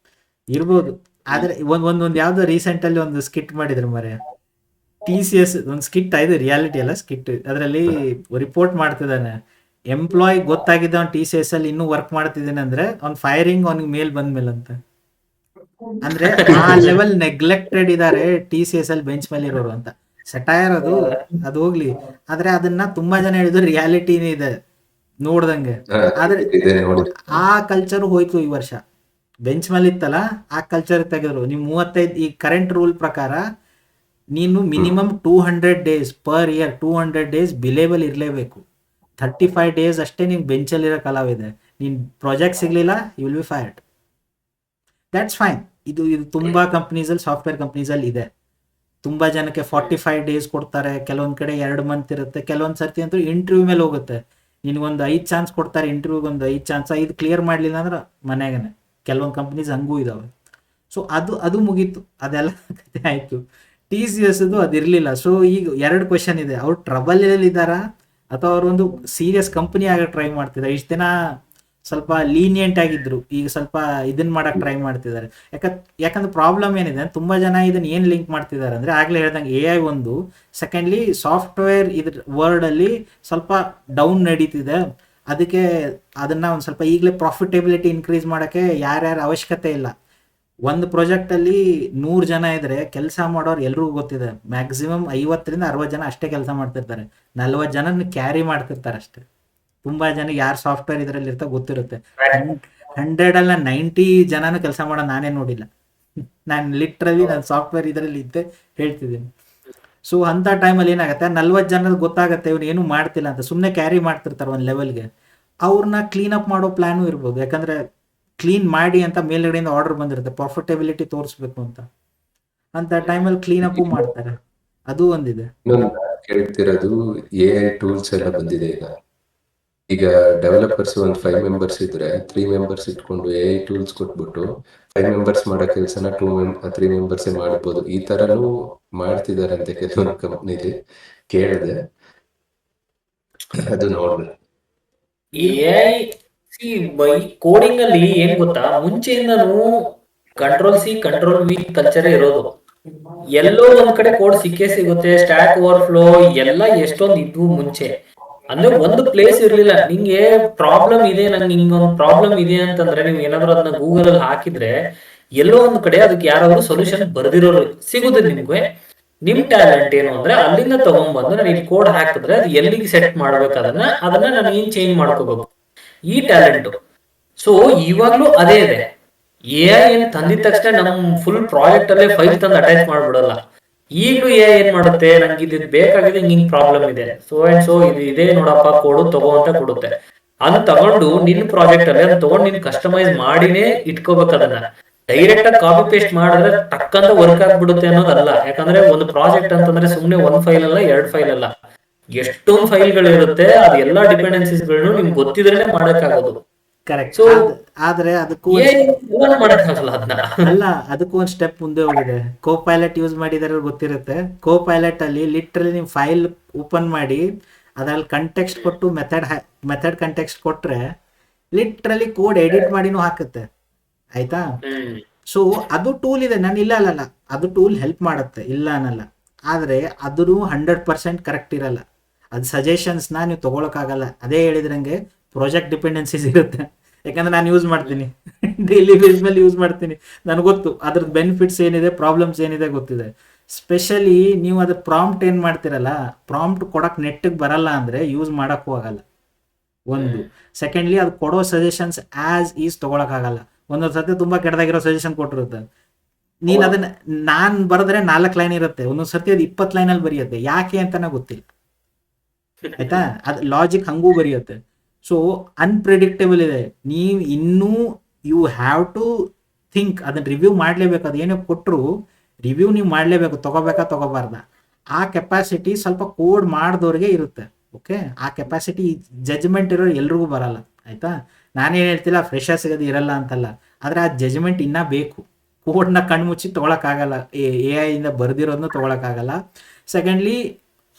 ಇರ್ಬೋದು. ಆದ್ರೆ ಒಂದ್ ಯಾವ್ದೋ ರೀಸೆಂಟ್ ಅಲ್ಲಿ ಒಂದು ಸ್ಕಿಟ್ ಮಾಡಿದ್ರು ಮರೆ, TCS ಒಂದು ಸ್ಕಿಟ್, ಇದು ರಿಯಾಲಿಟಿ ಅಲ್ಲ ಸ್ಕಿಟ್. ಅದರಲ್ಲಿ ರಿಪೋರ್ಟ್ ಮಾಡ್ತಿದ್ದಾನೆ, ಎಂಪ್ಲಾಯ್ ಗೊತ್ತಾಗಿದ್ದ ಅವ್ನು TCS ಅಲ್ಲಿ ಇನ್ನೂ ವರ್ಕ್ ಮಾಡ್ತಿದ್ದಾನೆ ಅಂದ್ರೆ ಅವ್ನ್ ಫೈರಿಂಗ್ ಅವ್ನಿಗೆ ಮೇಲ್ ಬಂದ್ಮೇಲೆ ಅಂತ. ಅಂದ್ರೆ ಆ ಲೆವೆಲ್ ನೆಗ್ಲೆಕ್ಟೆಡ್ ಇದಾರೆ TCS ಅಲ್ಲಿ ಬೆಂಚ್ ಮೇಲೆ ಇರೋರು ಅಂತ. ಸೆಟೈರ್ ಅದು ಹೋಗ್ಲಿ, ಆದ್ರೆ ಅದನ್ನ ತುಂಬಾ ಜನ ಹೇಳಿದ್ರು ರಿಯಾಲಿಟಿನೇ ಇದೆ ನೋಡ್ದಂಗೆ. ಆದ್ರೆ ಇದೆ ನೋಡಿ. ಆ ಕಲ್ಚರ್ ಹೋಯ್ತು ಈ ವರ್ಷ. ಬೆಂಚ್ ಮೇಲೆ ಇತ್ತಲ್ಲ ಆ ಕಲ್ಚರ್ ತೆಗೆದ್ರು. ನೀವು 35 ಈ ಕರೆಂಟ್ ರೂಲ್ ಪ್ರಕಾರ ನೀನು minimum 200 days per year, 200 days billable ಇರಲೇಬೇಕು. 35 ಡೇಸ್ ಅಷ್ಟೇ ನೀವು ಬೆಂಚಲ್ಲಿ ಇರೋ ಕಾಲವಿದೆ. ನೀನು ಪ್ರಾಜೆಕ್ಟ್ ಸಿಗ್ಲಿಲ್ಲ, you will be fired. That's fine. ಇದು ತುಂಬಾ ಕಂಪ್ನೀಸಲ್ಲಿ, ಸಾಫ್ಟ್ವೇರ್ ಕಂಪ್ನೀಸಲ್ಲಿ ಇದೆ. ತುಂಬಾ ಜನಕ್ಕೆ 45 ಡೇಸ್ ಕೊಡ್ತಾರೆ, ಕೆಲವೊಂದ್ ಕಡೆ 2 ಮಂತ್ ಇರುತ್ತೆ, ಕೆಲವೊಂದ್ ಸರ್ತಿ ಅಂತೂ ಇಂಟರ್ವ್ಯೂ ಮೇಲೆ ಹೋಗುತ್ತೆ. ನಿನ್ಗೊಂದು 5 ಚಾನ್ಸ್ ಕೊಡ್ತಾರೆ ಇಂಟರ್ವ್ಯೂಗೆ, ಒಂದು 5 ಚಾನ್ಸ್, ಇದು ಕ್ಲಿಯರ್ ಮಾಡಲಿಲ್ಲ ಅಂದ್ರೆ ಮನೆಗೇನೆ. ಕೆಲವೊಂದು ಕಂಪ್ನೀಸ್ ಹಂಗೂ ಇದಾವೆ. ಸೊ ಅದು ಮುಗೀತು, ಅದೆಲ್ಲ ಕತೆ ಆಯಿತು. TCS ಅದಿರಲಿಲ್ಲ. ಸೊ ಈಗ 2 ಕ್ವೆಶನ್ ಇದೆ, ಅವ್ರು ಟ್ರಬಲ್ ಇದ್ದಾರಾ ಅಥವಾ ಅವರೊಂದು ಸೀರಿಯಸ್ ಕಂಪನಿ ಆಗ ಟ್ರೈ ಮಾಡ್ತಿದ್ದಾರೆ. ಇಷ್ಟು ದಿನ ಸ್ವಲ್ಪ ಲೀನಿಯಂಟ್ ಆಗಿದ್ರು, ಈಗ ಸ್ವಲ್ಪ ಇದನ್ನ ಮಾಡಕ್ ಟ್ರೈ ಮಾಡ್ತಿದ್ದಾರೆ. ಯಾಕಂದ್ರೆ ಪ್ರಾಬ್ಲಮ್ ಏನಿದೆ, ತುಂಬಾ ಜನ ಇದನ್ನ ಏನ್ ಲಿಂಕ್ ಮಾಡ್ತಿದ್ದಾರೆ ಅಂದ್ರೆ, ಆಗ್ಲೇ ಹೇಳ್ದಂಗೆ AI ಒಂದು, ಸೆಕೆಂಡ್ಲಿ ಸಾಫ್ಟ್ವೇರ್ ಇದ್ರ ವರ್ಡ್ ಅಲ್ಲಿ ಸ್ವಲ್ಪ ಡೌನ್ ನಡೀತಿದೆ. ಅದಕ್ಕೆ ಅದನ್ನ ಒಂದು ಸ್ವಲ್ಪ ಈಗಲೇ ಪ್ರಾಫಿಟಬಿಲಿಟಿ ಇನ್ಕ್ರೀಸ್ ಮಾಡಕ್ಕೆ ಯಾರ್ಯಾರ ಅವಶ್ಯಕತೆ ಇಲ್ಲ. ಒಂದು ಪ್ರಾಜೆಕ್ಟ್ ಅಲ್ಲಿ 100 ಜನ ಇದ್ರೆ ಕೆಲಸ ಮಾಡೋರು ಎಲ್ರಿಗೂ ಗೊತ್ತಿದೆ, ಮ್ಯಾಕ್ಸಿಮಮ್ 50ರಿಂದ 60 ಜನ ಅಷ್ಟೇ ಕೆಲಸ ಮಾಡ್ತಿರ್ತಾರೆ, 40 ಜನ ಕ್ಯಾರಿ ಮಾಡ್ತಿರ್ತಾರೆ ಅಷ್ಟೇ. ತುಂಬಾ ಜನ ಯಾರು ಸಾಫ್ಟ್ವೇರ್ ಇದರಲ್ಲಿ ಇರ್ತಾ ಗೊತ್ತಿರುತ್ತೆ. 100 ಅಲ್ಲ 90 ಜನನು ಕೆಲಸ ಮಾಡೋ ನಾನೇ ನೋಡಿಲ್ಲ. ನಾನು ಲಿಟ್ರಲಿ ನಾನು ಸಾಫ್ಟ್ವೇರ್ ಇದರಲ್ಲಿ ಇದ್ದೆ ಹೇಳ್ತಿದ್ದೀನಿ. ಸೊ ಅಂತ ಟೈಮಲ್ಲಿ ಏನಾಗುತ್ತೆ, 40 ಜನದ ಗೊತ್ತಾಗುತ್ತೆ ಇವ್ನು ಏನು ಮಾಡ್ತಿಲ್ಲ ಅಂತ, ಸುಮ್ಮನೆ ಕ್ಯಾರಿ ಮಾಡ್ತಿರ್ತಾರೆ ಒಂದು ಲೆವೆಲ್ಗೆ. ಅವ್ರನ್ನ ಕ್ಲೀನ್ ಅಪ್ ಮಾಡೋ ಪ್ಲಾನು ಇರ್ಬೋದು, ಯಾಕಂದ್ರೆ ಕ್ಲೀನ್ ಮಾಡಿ ಅಂತ ಮೇಲ್ಗಡೆಯಿಂದ ಆರ್ಡರ್ ಬಂದಿರುತ್ತೆ, ಪ್ರಾಫಿಟಬಿಲಿಟಿ ತೋರಿಸ್ಬೇಕು ಅಂತ ಟೈಮಲ್ಲಿ ಕ್ಲೀನ್ ಅಪ್ ಮಾಡ್ತಾರೆ. ಅದು ಒಂದಿದೆ. ಕೇಳ್ತಿರೋದು AI ಟೂಲ್ಸ್ ಎಲ್ಲ ಬಂದಿದೆ ಈಗ ಡೆವಲಪರ್ಸ್ ಒಂದು 5 ಮೆಂಬರ್ಸ್ ಇದ್ರೆ 3 ಮೆಂಬರ್ಸ್ ಇಟ್ಕೊಂಡು AI ಟೂಲ್ಸ್ ಕೊಟ್ಬಿಟ್ಟು 5 ಮೆಂಬರ್ಸ್ ಮಾಡೋ ಕೆಲಸನ 3 ಮೆಂಬರ್ಸ್ ಮಾಡ್ಬೋದು. ಈ ತರನು ಮಾಡ್ತಿದ್ದಾರೆ ಅಂತ ಕೆಲವೊಂದು ಕಂಪ್ನಿಲಿ ಕೇಳಿದೆ, ಅದು ನೋಡ್ಬೇಕು. AI ಕೋಡಿಂಗ್ ಅಲ್ಲಿ ಏನ್ ಗೊತ್ತಾ, ಮುಂಚೆಯಿಂದನೂ ಕಂಟ್ರೋಲ್-C ಕಂಟ್ರೋಲ್-V ಕಲ್ಚರ್ ಇರೋದು. ಎಲ್ಲೋ ಒಂದ್ ಕಡೆ ಕೋಡ್ ಸಿಕ್ಕೇ ಸಿಗುತ್ತೆ, ಸ್ಟ್ಯಾಕ್ ಓವರ್ಫ್ಲೋ ಎಲ್ಲ ಎಷ್ಟೊಂದು ಇದ್ವು ಮುಂಚೆ. ಅಂದ್ರೆ ಒಂದು ಪ್ಲೇಸ್ ಇರ್ಲಿಲ್ಲ, ನಿಂಗೆ ಪ್ರಾಬ್ಲಮ್ ಇದೆ, ನಂಗೆ ಹಿಂಗೊಂದು ಪ್ರಾಬ್ಲಮ್ ಇದೆ ಅಂತಂದ್ರೆ ನೀವು ಏನಾದ್ರು ಅದನ್ನ ಗೂಗಲ್ ಅಲ್ಲಿ ಹಾಕಿದ್ರೆ ಎಲ್ಲೋ ಒಂದ್ ಕಡೆ ಅದಕ್ಕೆ ಯಾರಾದ್ರೂ ಸೊಲ್ಯೂಷನ್ ಬರ್ದಿರೋರು ಸಿಗುತ್ತೆ ನಿಮ್ಗೆ. ನಿಮ್ ಟ್ಯಾಲೆಂಟ್ ಏನು ಅಂದ್ರೆ ಅಲ್ಲಿಂದ ತಗೊಂಡ್ಬಂದು ನಾನು ಇಲ್ಲಿ ಕೋಡ್ ಹಾಕಿದ್ರೆ ಅದು ಎಲ್ಲಿಗೆ ಸೆಟ್ ಮಾಡ್ಬೇಕು ಅದನ್ನ ನಾನು ಏನ್ ಚೇಂಜ್ ಮಾಡ್ಕೋಬೇಕು, ಈ ಟ್ಯಾಲೆಂಟ್. ಸೊ ಇವಾಗ್ಲೂ ಅದೇ ಇದೆ. AI ಏನ್ ತಂದಿದ ತಕ್ಷಣ ನಮ್ ಫುಲ್ ಪ್ರಾಜೆಕ್ಟ್ ಅಲ್ಲೇ ಫೈಲ್ ತಂದು ಅಟ್ಯಾಚ್ ಮಾಡ್ಬಿಡಲ್ಲ. ಈಗಲೂ AI ಏನ್ ಮಾಡುತ್ತೆ, ನಂಗೆ ಇದು ಬೇಕಾಗಿದೆ, ಹಿಂಗ್ ಪ್ರಾಬ್ಲಮ್ ಇದೆ, ಸೊ ಅಂಡ್ ಸೊ ಇದು ಇದೆ ನೋಡಪ್ಪ ಕೋಡು ತಗೋ ಅಂತ ಕೊಡುತ್ತೆ. ಅದನ್ನ ತಗೊಂಡು ನಿನ್ ಪ್ರಾಜೆಕ್ಟ್ ಅಲ್ಲಿ ಅದನ್ನ ತಗೊಂಡು ನೀನ್ ಕಸ್ಟಮೈಸ್ ಮಾಡಿನೇ ಇಟ್ಕೋಬೇಕು. ಅದನ್ನ ಡೈರೆಕ್ಟ್ ಆಗಿ ಕಾಪಿ ಪೇಸ್ಟ್ ಮಾಡಿದ್ರೆ ಟಕ್ಕಂತ ವರ್ಕ್ ಆಗ್ಬಿಡುತ್ತೆ ಅನ್ನೋದಲ್ಲ. ಯಾಕಂದ್ರೆ ಒಂದು ಪ್ರಾಜೆಕ್ಟ್ ಅಂತಂದ್ರೆ ಸುಮ್ನೆ 1 ಫೈಲ್ ಅಲ್ಲ 2 ಫೈಲ್ ಅಲ್ಲ, ಎಷ್ಟೊಂದು ಫೈಲ್ಗಳು ಇರುತ್ತೆ. ಅದು ಎಲ್ಲಾ ಡಿಪೆಂಡೆನ್ಸೀಸ್ ಗಳನ್ನು ನಿಮ್ಗೆ ಗೊತ್ತಿದ್ರೇನೆ ಮಾಡಕ್ಕಾಗೋದು. ಕರೆಕ್ಟ್. ಸೊ ಆದ್ರೆ ಅದಕ್ಕೂ ಮಾಡಕ್ಕಾಗಲ್ಲ ಅದನ್ನ. ಅಲ್ಲ, ಅದಕ್ಕೂ ಒಂದು ಸ್ಟೆಪ್ ಮುಂದೆ ಹೋಗಿದೆ. ಕೋಪೈಲಟ್ ಯೂಸ್ ಮಾಡಿದಾರೆ ಗೊತ್ತಿರುತ್ತೆ. ಕೋಪೈಲಟ್ ಅಲ್ಲಿ ಲಿಟ್ರಲಿ ನೀವು ಫೈಲ್ ಓಪನ್ ಮಾಡಿ ಅದ್ರಲ್ಲಿ ಕಂಟೆಕ್ಸ್ಟ್ ಕೊಟ್ಟು ಮೆಥಡ್ ಕಂಟೆಕ್ಸ್ಟ್ ಕೊಟ್ರೆ ಲಿಟ್ರಲಿ ಕೋಡ್ ಎಡಿಟ್ ಮಾಡಿನೂ ಹಾಕುತ್ತೆ, ಆಯ್ತಾ. ಸೊ ಅದು ಟೂಲ್ ಇದೆ, ನಾನು ಇಲ್ಲ ಅಲ್ಲಲ್ಲ, ಅದು ಟೂಲ್ ಹೆಲ್ಪ್ ಮಾಡುತ್ತೆ, ಇಲ್ಲ ಅನ್ನಲ್ಲ. ಆದ್ರೆ ಅದ್ರೂ 100% ಕರೆಕ್ಟ್ ಇರಲ್ಲ. ಅದು ಸಜೆಷನ್ಸ್ನ ನೀವು ತಗೊಳಕ್ಕಾಗಲ್ಲ. ಅದೇ ಹೇಳಿದ್ರಂಗೆ ಪ್ರಾಜೆಕ್ಟ್ ಡಿಪೆಂಡೆನ್ಸೀಸ್ ಇರುತ್ತೆ. ಯಾಕಂದ್ರೆ ನಾನು ಯೂಸ್ ಮಾಡ್ತೀನಿ, ಡೈಲಿ ಬೇಸ್ ಮೇಲೆ ಯೂಸ್ ಮಾಡ್ತೀನಿ, ನನಗೆ ಗೊತ್ತು ಅದ್ರದ್ದು ಬೆನಿಫಿಟ್ಸ್ ಏನಿದೆ, ಪ್ರಾಬ್ಲಮ್ಸ್ ಏನಿದೆ ಗೊತ್ತಿದೆ. ಸ್ಪೆಷಲಿ ನೀವು ಅದ್ರ ಪ್ರಾಂಪ್ಟ್ ಏನು ಮಾಡ್ತಿರಲ್ಲ, ಪ್ರಾಂಪ್ಟ್ ಕೊಡಕ್ಕೆ ನೆಟ್ಟಿಗೆ ಬರಲ್ಲ ಅಂದರೆ ಯೂಸ್ ಮಾಡೋಕ್ಕೂ ಆಗಲ್ಲ ಒಂದು. ಸೆಕೆಂಡ್ಲಿ ಅದು ಕೊಡೋ ಸಜೆಷನ್ಸ್ ಆ್ಯಸ್ ಈಸ್ ತೊಗೊಳಕ್ಕಾಗಲ್ಲ. ಒಂದೊಂದು ಸತಿ ತುಂಬ ಕೆಟ್ಟದಾಗಿರೋ ಸಜೆಷನ್ ಕೊಟ್ಟಿರುತ್ತೆ. ನೀನು ಅದನ್ನ ನಾನು ಬರೆದ್ರೆ 4 ಲೈನ್ ಇರುತ್ತೆ, ಒಂದೊಂದು ಸರ್ತಿ ಅದು 20 ಲೈನಲ್ಲಿ ಬರೆಯುತ್ತೆ, ಯಾಕೆ ಅಂತಾನೆ ಗೊತ್ತಿಲ್ಲ, ಆಯ್ತಾ. ಅದು ಲಾಜಿಕ್ ಹಂಗೂ ಬರೆಯುತ್ತೆ. ಸೊ ಅನ್ಪ್ರಿಡಿಕ್ಟೇಬಲ್ ಇದೆ. ನೀವು ಇನ್ನೂ ಯು ಹ್ಯಾವ್ ಟು ಥಿಂಕ್, ಅದನ್ನ ರಿವ್ಯೂ ಮಾಡಲೇಬೇಕು. ಅದು ಏನೋ ಕೊಟ್ಟರು ರಿವ್ಯೂ ನೀವು ಮಾಡಲೇಬೇಕು, ತಗೋಬೇಕಾ ತಗೋಬಾರ್ದ. ಆ ಕೆಪಾಸಿಟಿ ಸ್ವಲ್ಪ ಕೋಡ್ ಮಾಡಿದವ್ರಿಗೆ ಇರುತ್ತೆ, ಓಕೆ. ಆ ಕೆಪಾಸಿಟಿ ಜಜ್ಮೆಂಟ್ ಇರೋರು ಎಲ್ರಿಗೂ ಬರಲ್ಲ, ಆಯ್ತಾ. ನಾನೇನು ಹೇಳ್ತಿಲ್ಲ ಫ್ರೆಶರ್ಸ್ಗೆ ಅದು ಇರಲ್ಲ ಅಂತಲ್ಲ, ಆದರೆ ಆ ಜಜ್ಮೆಂಟ್ ಇನ್ನೂ ಬೇಕು. ಕೋಡ್ನ ಕಣ್ಮುಚ್ಚಿ ತೊಗೊಳಕ್ಕಾಗಲ್ಲ, AI ಇಂದ ಬರ್ದಿರೋದನ್ನು ತೊಗೊಳಕ್ಕಾಗಲ್ಲ. ಸೆಕೆಂಡ್ಲಿ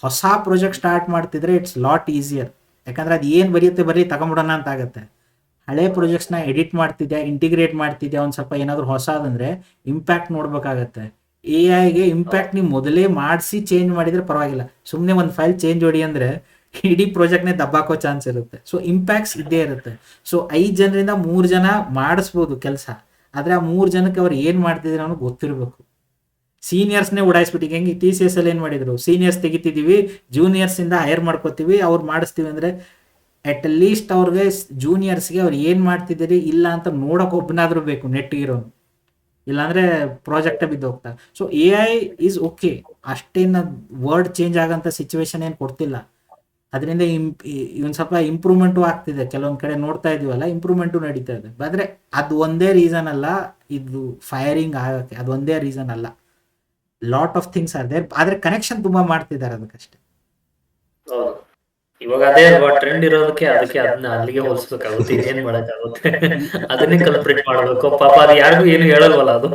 ಹೊಸ ಪ್ರಾಜೆಕ್ಟ್ ಸ್ಟಾರ್ಟ್ ಮಾಡ್ತಿದ್ರೆ ಇಟ್ಸ್ ಲಾಟ್ ಈಸಿಯರ್, ಯಾಕಂದ್ರೆ ಅದು ಏನು ಬರೆಯುತ್ತೆ ಬರೀ ತಗೊಂಬಿಡೋಣ ಅಂತ ಆಗುತ್ತೆ. ಹಳೆ ಪ್ರಾಜೆಕ್ಟ್ಸ್ನ ಎಡಿಟ್ ಮಾಡ್ತಿದ್ಯಾ, ಇಂಟಿಗ್ರೇಟ್ ಮಾಡ್ತಿದ್ಯಾ, ಒಂದು ಸ್ವಲ್ಪ ಏನಾದರೂ ಹೊಸದಂದ್ರೆ ಇಂಪ್ಯಾಕ್ಟ್ ನೋಡ್ಬೇಕಾಗತ್ತೆ. ಎ ಐಗೆ ಇಂಪ್ಯಾಕ್ಟ್ ನೀವು ಮೊದಲೇ ಮಾಡಿಸಿ ಚೇಂಜ್ ಮಾಡಿದರೆ ಪರವಾಗಿಲ್ಲ. ಸುಮ್ಮನೆ ಒಂದು ಫೈಲ್ ಚೇಂಜ್ ಹೊಡಿ ಅಂದರೆ ಇಡೀ ಪ್ರಾಜೆಕ್ಟ್ನೇ ದಬ್ಬಾಕೋ ಚಾನ್ಸ್ ಇರುತ್ತೆ. ಸೊ ಇಂಪ್ಯಾಕ್ಟ್ಸ್ ಇದ್ದೇ ಇರುತ್ತೆ. ಸೊ 5 ಜನರಿಂದ 3 ಜನ ಮಾಡಿಸ್ಬೋದು ಕೆಲಸ, ಆದರೆ ಆ 3 ಜನಕ್ಕೆ ಅವ್ರು ಏನು ಮಾಡ್ತಿದ್ರೆ ಅನ್ನೋದು ಗೊತ್ತಿರಬೇಕು. ಸೀನಿಯರ್ಸ್ನೇ ಉಡಾಯಿಸ್ಬಿಟ್ಟು ಈಗ ಹೆಂಗೆ TCS ಅಲ್ಲಿ ಏನು ಮಾಡಿದ್ರು, ಸೀನಿಯರ್ಸ್ ತೆಗಿತಿದ್ದೀವಿ, ಜೂನಿಯರ್ಸಿಂದ ಹೈರ್ ಮಾಡ್ಕೋತೀವಿ, ಅವ್ರು ಮಾಡಿಸ್ತೀವಿ ಅಂದರೆ ಅಟ್ ಲೀಸ್ಟ್ ಅವ್ರಿಗೆ ಜೂನಿಯರ್ಸ್ಗೆ ಅವ್ರು ಏನು ಮಾಡ್ತಿದ್ದೀರಿ ಇಲ್ಲ ಅಂತ ನೋಡೋಕೆ ಒಬ್ಬನಾದರೂ ಬೇಕು ನೆಟ್ಟಿಗಿರೋನು, ಇಲ್ಲಾಂದರೆ ಪ್ರಾಜೆಕ್ಟೇ ಬಿದ್ದು ಹೋಗ್ತಾರೆ. ಸೊ AI ಈಸ್ ಓಕೆ, ಅಷ್ಟೇನು ವರ್ಡ್ ಚೇಂಜ್ ಆಗೋಂಥ ಸಿಚುವೇಶನ್ ಏನು ಕೊಡ್ತಿಲ್ಲ. ಅದರಿಂದ ಒಂದು ಸ್ವಲ್ಪ ಇಂಪ್ರೂವ್ಮೆಂಟು ಆಗ್ತಿದೆ. ಕೆಲವೊಂದು ಕಡೆ ನೋಡ್ತಾ ಇದೀವಲ್ಲ, ಇಂಪ್ರೂವ್ಮೆಂಟು ನಡೀತಾ ಇದೆ. ಆದರೆ ಅದು ಒಂದೇ ರೀಸನ್ ಅಲ್ಲ, ಇದು ಫೈರಿಂಗ್ ಆಗೋಕ್ಕೆ ಅದು ಒಂದೇ ರೀಸನ್ ಅಲ್ಲ. Lot of things are there. ಆದರೆ ಕನೆಕ್ಷನ್ ತುಂಬ ಮಾಡ್ತಿದ್ದಾರೆ ಅದಕ್ಕಷ್ಟೇ. ಹೌದು. ಇವಾಗ ಅದೇ ಅಲ್ವಾ ಟ್ರೆಂಡ್ ಇರೋದಕ್ಕೆ, ಅದಕ್ಕೆ ಅದನ್ನ ಅಲ್ಲಿಗೆ ಹೋಲಿಸ್ಬೇಕಾಗುತ್ತೆ. ಏನ್ ಮಾಡಕ್ಕಾಗುತ್ತೆ, ಅದನ್ನೇ ಕಲ್ಪ್ರಿಟ್ ಮಾಡ್ಬೇಕು. ಪಾಪ ಅದು ಯಾರಿಗೂ ಏನು ಹೇಳಲ್ವಲ್ಲ, ಅದು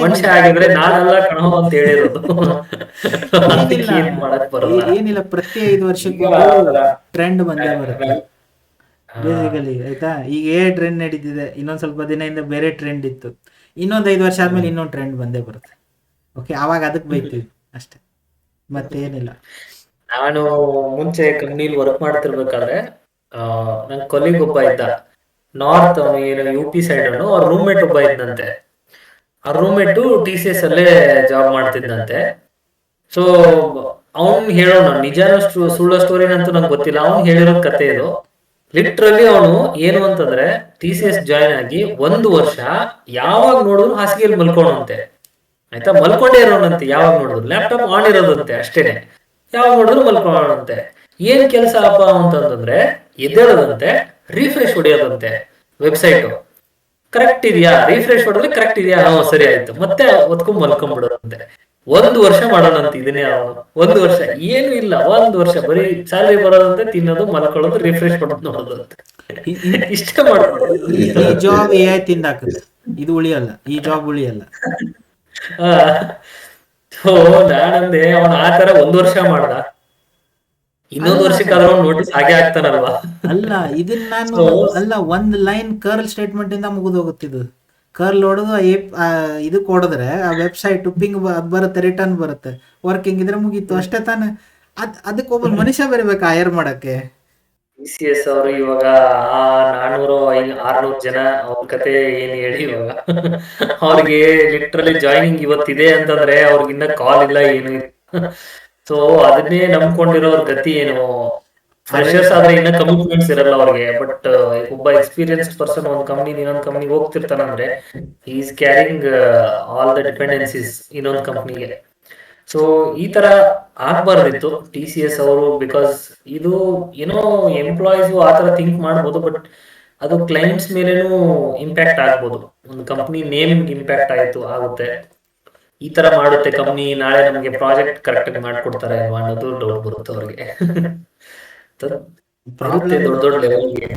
ಮನುಷ್ಯ ಆಗಿದ್ರೆ ನಾನೆಲ್ಲ ಕಣೋ ಅಂತ ಹೇಳಿರೋದು. ಅದಕ್ಕೆ ಏನ್ ಮಾಡಕ್ ಬರಲ್ಲ. ಏನಿಲ್ಲ, ಪ್ರತಿ 5 ವರ್ಷಕ್ಕೂ ಟ್ರೆಂಡ್ ಬಂದೇ ಬರುತ್ತೆ ಬೇಸಿಕಲಿ, ಆಯ್ತಾ. ಈಗ ಟ್ರೆಂಡ್ ನಡೀತಿದೆ, ಇನ್ನೊಂದ್ ಸ್ವಲ್ಪ ದಿನದಿಂದ ಬೇರೆ ಟ್ರೆಂಡ್ ಇತ್ತು, ಇನ್ನೊಂದು 5 ವರ್ಷ ಆದ್ಮೇಲೆ ಇನ್ನೊಂದು ಟ್ರೆಂಡ್ ಬಂದೇ ಬರುತ್ತೆ. ಓಕೆ, ಆವಾಗ ಅದಕ್ಕೆ ಬೈತೀವಿ ಅಷ್ಟೇ, ಮತ್ತೇನಿಲ್ಲ. ನಾನು ಮುಂಚೆ ಕಂಪ್ನಿಲಿ ವರ್ಕ್ ಮಾಡ್ತಿರ್ಬೇಕಾದ್ರೆ ನನ್ ಕೊಲೀಗ್ ಒಬ್ಬ ಇದ್ದ, ನಾರ್ತ್ UP ಸೈಡ್ ಅನ್ನು. ಅವ್ರ ರೂಮ್ಮೇಟ್ ಒಬ್ಬ ಇದ್ದಂತೆ. ಆ ರೂಮ್ಮೇಟು TCS ಅಲ್ಲೇ ಜಾಬ್ ಮಾಡ್ತಿದ್ದಂತೆ. ಸೊ ಅವ್ನ್ ಹೇಳೋಣ, ನಿಜಾನ ಸುಳ್ಳು ಸ್ಟೋರಿನಂತೂ ನಂಗೆ ಗೊತ್ತಿಲ್ಲ, ಅವ್ನು ಹೇಳಿರೋ ಕತೆ ಇದು. ಲಿಟ್ರಲಿ ಅವನು ಏನು ಅಂತಂದ್ರೆ, TCS ಜಾಯ್ನ್ ಆಗಿ 1 ವರ್ಷ ಯಾವಾಗ ನೋಡಿದ್ರು ಹಾಸಿಗೆಯಲ್ಲಿ ಮಲ್ಕೋಣಂತೆ, ಆಯ್ತಾ. ಮಲ್ಕೊಂಡೇ ಇರೋಣಂತೆ, ಯಾವಾಗ ನೋಡಿದ್ರು ಲ್ಯಾಪ್ಟಾಪ್ ಆನ್ ಇರೋದಂತೆ ಅಷ್ಟೇನೆ, ಯಾವಾಗ ನೋಡಿದ್ರು ಮಲ್ಕೊಳ್ಳೋಣಂತೆ. ಏನ್ ಕೆಲಸ ಅಪ್ಪ ಅಂತಂದ್ರೆ, ಎದ್ದೇಳದಂತೆ, ರಿಫ್ರೆಶ್ ಹೊಡೆಯೋದಂತೆ. ವೆಬ್ಸೈಟ್ ಕರೆಕ್ಟ್ ಇದೆಯಾ, ರಿಫ್ರೆಶ್ ಹೊಡೆದ್ರೆ ಕರೆಕ್ಟ್ ಇದೆಯಾ, ಸರಿ ಆಯ್ತು, ಮತ್ತೆ ಒತ್ಕೊಂಡ್ ಮಲ್ಕೊಂಡ್ಬಿಡೋದಂತೆ. 1 ವರ್ಷ ಮಾಡೋಣಂತೆ ಇದನ್ನೇ ಅವನು. 1 ವರ್ಷ ಏನು ಇಲ್ಲ, 1 ವರ್ಷ ಬರೀ ಸ್ಯಾಲರಿ ಬರೋದಂತೆ, ತಿನ್ನೋದು, ಮಲ್ಕೊಳ್ಳೋದು, ರಿಫ್ರೆಶ್ ಮಾಡೋದು, ನೋಡೋದಂತೆ. ಇಷ್ಟೇ ಮಾಡ್ಬೋದು. ಈ ಜಾಬ್ AI ತಿಂದಾಕುತ್ತೆ, ಇದು ಉಳಿಯಲ್ಲ, ಈ ಜಾಬ್ ಉಳಿಯಲ್ಲ. ಸೊ ನಾನಂದೆ, ಅವನ ಆತರ 1 ವರ್ಷ ಮಾಡ್ದ, ಇನ್ನೊಂದು ವರ್ಷಕ್ಕಾದ್ರೂ ನೋಟಿಸ್ ಹಾಗೆ ಆಗ್ತಾನಲ್ವಾ. ಅಲ್ಲ, ಇದನ್ನ ನಾನು ಅಲ್ಲ, ಒಂದ್ ಲೈನ್ ಕರ್ಲ್ ಸ್ಟೇಟ್ಮೆಂಟ್ ಇಂದ ಮುಗಿದೋಗುತ್ತಿದ್ದು. ಕರ್ಲ್ ಹೊಡೆದು ಇದಕ್ಕೆ ಹೊಡೆದ್ರೆ ಆ ವೆಬ್ಸೈಟ್ ಪಿಂಗ್ ಬರುತ್ತೆ, ರಿಟರ್ನ್ ಬರುತ್ತೆ, ವರ್ಕಿಂಗ್ ಇದ್ರೆ ಮುಗೀತು, ಅಷ್ಟೇ ತಾನೆ. ಅದಕ್ಕೆ ಒಬ್ಬ ಮನುಷ್ಯ ಬರಬೇಕು ಹೈರ್ ಮಾಡಕ್ಕೆ. TCS ಅವರು ಇವಾಗ 400-600 ಜನ, ಅವ್ರ ಕತೆ ಏನ್ ಹೇಳಿ. ಇವಾಗ ಅವ್ರಿಗೆ ಲಿಟ್ರಲಿ ಜಾಯ್ನಿಂಗ್ ಇವತ್ತಿದೆ ಅಂತಂದ್ರೆ ಅವ್ರಿಗಿನ್ನ ಕಾಲ್ ಇಲ್ಲ, ಏನು ಇಲ್ಲ. ಸೊ ಅದನ್ನೇ ನಂಬ್ಕೊಂಡಿರೋರ್ ಗತಿ ಏನು. ಫ್ರೆಶರ್ಸ್ ಆದ್ರೆ ಇನ್ನ ಕಮಿಟ್ಮೆಂಟ್ಸ್ ಇರಲ್ಲ ಅವ್ರಿಗೆ. ಬಟ್ ಒಬ್ಬ ಎಕ್ಸ್ಪೀರಿಯನ್ಸ್ಡ್ ಪರ್ಸನ್ ಒಂದ್ ಕಂಪ್ನಿ ಇನ್ನೊಂದ್ ಕಂಪ್ನಿ ಹೋಗ್ತಿರ್ತಾನಂದ್ರೆ, is carrying all the dependencies ಇನ್ನೊಂದ್ ಕಂಪ್ನಿಗೆ. ಸೊ ಈ ತರ ಆಗ್ಬಾರ್ದಿತ್ತು TCS ಅವರು. ಬಿಕಾಸ್ ಇದು ಏನೋ ಎಂಪ್ಲಾಯೀಸ್ ಆತರ ಥಿಂಕ್ ಮಾಡ್ಬೋದು, ಬಟ್ ಅದು ಕ್ಲೈಂಟ್ಸ್ ಮೇಲೇನು ಇಂಪ್ಯಾಕ್ಟ್ ಆಗ್ಬೋದು. ಒಂದು ಕಂಪ್ನಿ ನೇಮ್ ಇಂಪ್ಯಾಕ್ಟ್ ಆಗುತ್ತೆ. ಈ ತರ ಮಾಡುತ್ತೆ ಕಂಪ್ನಿ, ನಾಳೆ ನಮ್ಗೆ ಪ್ರಾಜೆಕ್ಟ್ ಕರೆಕ್ಟ್ ಮಾಡ್ಕೊಡ್ತಾರೆ ಅಲ್ವಾ ಅನ್ನೋದು ಡೌಟ್ ಬರುತ್ತೆ ಅವ್ರಿಗೆ. ದೊಡ್ಡ ಲೆವೆಲ್ಗೆ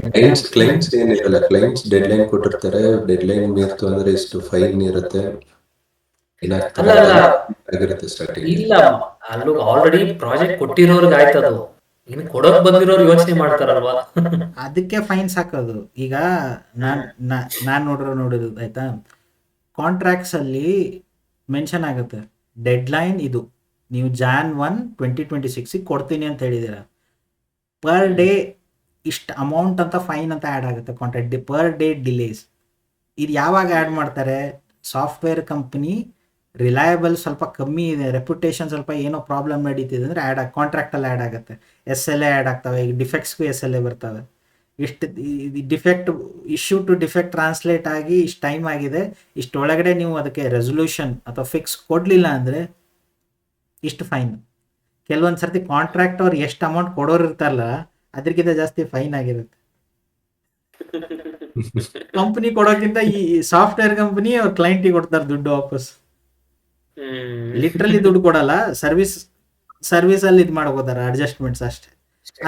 ಕ್ಲೈಂಟ್ಸ್ ಏನಿರಲ್ಲ, ಕ್ಲೈಂಟ್ಸ್ ಡೆಡ್ಲೈನ್ ಕೊಟ್ಟಿರ್ತಾರೆ, ಡೆಡ್ಲೈನ್ ಮೀರ್ತು ಅಂದ್ರೆ ಇಷ್ಟು ಫೈನ್ ಇರುತ್ತೆ, ಇಲ್ಲ. ಅಲ್ಲೂ ಆಲ್ರೆಡಿ ಪ್ರಾಜೆಕ್ಟ್ ಕೊಟ್ಟಿರೋರ್ಗೆ ಆಯ್ತದು, ಇನ್ನು ಕೊಡೋಕ್ ಬಂದಿರೋರು ಯೋಚನೆ ಮಾಡ್ತಾರಲ್ವಾ, ಅದಕ್ಕೆ ಫೈನ್ಸ್ ಹಾಕೋದು. ಈಗ ನಾನ್ ನೋಡಿರೋದು ಆಯ್ತಾ, ಕಾಂಟ್ರಾಕ್ಟ್ಸ್ ಅಲ್ಲಿ ಮೆನ್ಷನ್ ಆಗುತ್ತೆ, ಡೆಡ್ಲೈನ್ ಇದು, ನೀವು Jan 1, 2026 ಕೊಡ್ತೀನಿ ಅಂತ ಹೇಳಿದಿರ, ಪರ್ ಡೇ ಇಷ್ಟು ಅಮೌಂಟ್ ಅಂತ ಫೈನ್ ಅಂತ ಆ್ಯಡ್ ಆಗುತ್ತೆ ಕಾಂಟ್ರಾಕ್ಟ್, ಪರ್ ಡೇ ಡಿಲೇಸ್. ಇದು ಯಾವಾಗ ಆ್ಯಡ್ ಮಾಡ್ತಾರೆ, ಸಾಫ್ಟ್ವೇರ್ ಕಂಪ್ನಿ ರಿಲಯಬಲ್ ಸ್ವಲ್ಪ ಕಮ್ಮಿ ಇದೆ, ರೆಪ್ಯುಟೇಷನ್ ಸ್ವಲ್ಪ ಏನೋ ಪ್ರಾಬ್ಲಮ್ ನಡೀತಿದೆ ಅಂದರೆ ಕಾಂಟ್ರಾಕ್ಟಲ್ಲಿ ಆ್ಯಡ್ ಆಗುತ್ತೆ. SLA ಆ್ಯಡ್ ಆಗ್ತವೆ. ಈಗ ಡಿಫೆಕ್ಟ್ಸ್ಗೂ SLA ಬರ್ತವೆ. ಇಷ್ಟು defect issue to defect translate ಆಗಿ ಇಷ್ಟು ಟೈಮ್ ಆಗಿದೆ, ಇಷ್ಟೊಳಗಡೆ ನೀವು ಅದಕ್ಕೆ ರೆಸೊಲ್ಯೂಷನ್ ಅಥವಾ ಫಿಕ್ಸ್ ಕೊಡಲಿಲ್ಲ ಅಂದರೆ ಇಷ್ಟು ಫೈನ್. ಕೆಲವೊಂದು ಸರ್ತಿ ಕಾಂಟ್ರಾಕ್ಟ್ ಅವ್ರು ಎಷ್ಟು ಅಮೌಂಟ್ ಕೊಡೋರು ಇರ್ತಾರಲ್ಲ, ಅದಕ್ಕಿಂತ ಜಾಸ್ತಿ ಫೈನ್ ಆಗಿರುತ್ತೆ. ಕಂಪ್ನಿ ಕೊಡೋಕ್ಕಿಂತ ಈ ಸಾಫ್ಟ್ವೇರ್ ಕಂಪ್ನಿ ಅವ್ರ ಕ್ಲೈಂಟಿಗೆ ಕೊಡ್ತಾರೆ ದುಡ್ಡು ವಾಪಸ್. ಲಿಟ್ರಲಿ ದುಡ್ಡು ಕೊಡಲ್ಲ, ಸರ್ವಿಸ್ ಅಲ್ಲಿ ಇದು ಮಾಡ್ಕೋತಾರೆ ಅಡ್ಜಸ್ಟ್ಮೆಂಟ್ಸ್ ಅಷ್ಟೇ.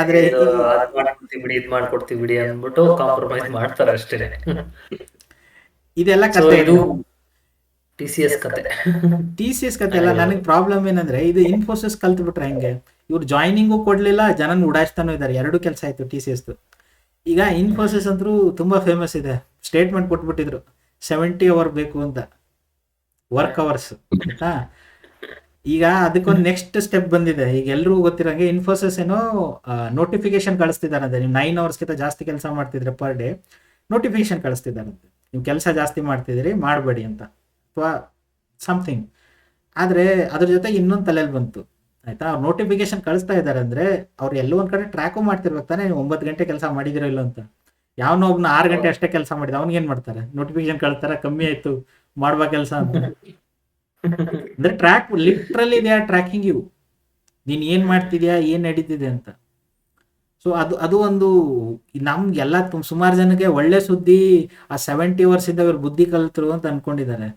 ಆದ್ರೆ ಇದ್ ಮಾಡ್ಕೊಡ್ತೀವಿ ಬಿಡಿ ಅಂದ್ಬಿಟ್ಟು ಕಾಂಪ್ರಮೈಸ್ ಮಾಡ್ತಾರೆ ಅಷ್ಟೇ. ಇದೆಲ್ಲ ಕತೆ, ಇದು TCS ಕತೆ ಅಲ್ಲ. ನನಗೆ ಪ್ರಾಬ್ಲಮ್ ಏನಂದ್ರೆ, ಇದು ಇನ್ಫೋಸಿಸ್ ಕಲ್ತ್ ಬಿಟ್ರೆ ಹೆಂಗೆ, ಇವ್ರು ಜಾಯ್ನಿಂಗು ಕೊಡ್ಲಿಲ್ಲ, ಜನನ್ ಉಡಾಯಿಸ್ತಾನೂ ಇದ್ದಾರೆ. 2 ಕೆಲಸ ಆಯ್ತು TCS. ಈಗ ಇನ್ಫೋಸಿಸ್ ಅಂತೂ ತುಂಬಾ ಫೇಮಸ್ ಇದೆ, ಸ್ಟೇಟ್ಮೆಂಟ್ ಕೊಟ್ಬಿಟ್ಟಿದ್ರು 70 ಅವರ್ ಬೇಕು ಅಂತ, ವರ್ಕ್ ಅವರ್ಸ್ ಆಯ್ತಾ. ಈಗ ಅದಕ್ಕೊಂದು ನೆಕ್ಸ್ಟ್ ಸ್ಟೆಪ್ ಬಂದಿದೆ. ಈಗ ಎಲ್ರಿಗೂ ಗೊತ್ತಿರಂಗೆ ಇನ್ಫೋಸಿಸ್ ಏನೋ ನೋಟಿಫಿಕೇಶನ್ ಕಳಿಸ್ತಿದಾರಂತೆ, ನೀವು 9 ಅವರ್ಸ್ಗಿಂತ ಜಾಸ್ತಿ ಕೆಲಸ ಮಾಡ್ತಿದ್ರೆ ಪರ್ ಡೇ ನೋಟಿಫಿಕೇಶನ್ ಕಳಿಸ್ತಿದಾರಂತೆ, ನೀವು ಕೆಲಸ ಜಾಸ್ತಿ ಮಾಡ್ತಿದ್ದೀರಿ ಮಾಡಬೇಡಿ ಅಂತ, ಅಥವಾ ಸಮಥಿಂಗ್. ಆದರೆ ಅದ್ರ ಜೊತೆ ಇನ್ನೊಂದು ತಲೆಯಲ್ಲಿ ಬಂತು ಆಯ್ತಾ, ಅವ್ರು ನೋಟಿಫಿಕೇಶನ್ ಕಳಿಸ್ತಾ ಇದ್ದಾರೆ ಅಂದ್ರೆ ಅವ್ರು ಎಲ್ಲೋ ಒಂದ್ ಕಡೆ ಟ್ರ್ಯಾಕು ಮಾಡ್ತಿರ್ಬೇಕು ತಾನೇ, ನೀವು 9 ಗಂಟೆ ಕೆಲಸ ಮಾಡಿದಿರೋ ಇಲ್ಲ ಅಂತ. ಯಾವನೋ ಒಬ್ನ 6 ಗಂಟೆ ಅಷ್ಟೇ ಕೆಲಸ ಮಾಡಿದ ಅವ್ನಿಗೆ ಏನ್ ಮಾಡ್ತಾರೆ, ನೋಟಿಫಿಕೇಶನ್ ಕಳಿಸ್ತಾರೆ ಕಮ್ಮಿ ಆಯ್ತು ಮಾಡ್ಬಾ ಕೆಲಸ ಅಂತ. ಅಂದ್ರೆ track literally they are tracking you, ನೀನ್ ಏನ್ ಮಾಡ್ತಿದ್ಯಾ ಏನ್ ನಡೀತಿದೆ ಅಂತ. ಸೊ ಅದು ಒಂದು ನಮ್ಗೆಲ್ಲ ಸುಮಾರು ಜನಕ್ಕೆ ಒಳ್ಳೆ ಸುದ್ದಿ, ಆ 70 ಅವರ್ಸ್ ಇಂದ ಇವ್ರು ಬುದ್ಧಿ ಕಲ್ತರು ಅಂತ ಅನ್ಕೊಂಡಿದ್ದಾರೆ.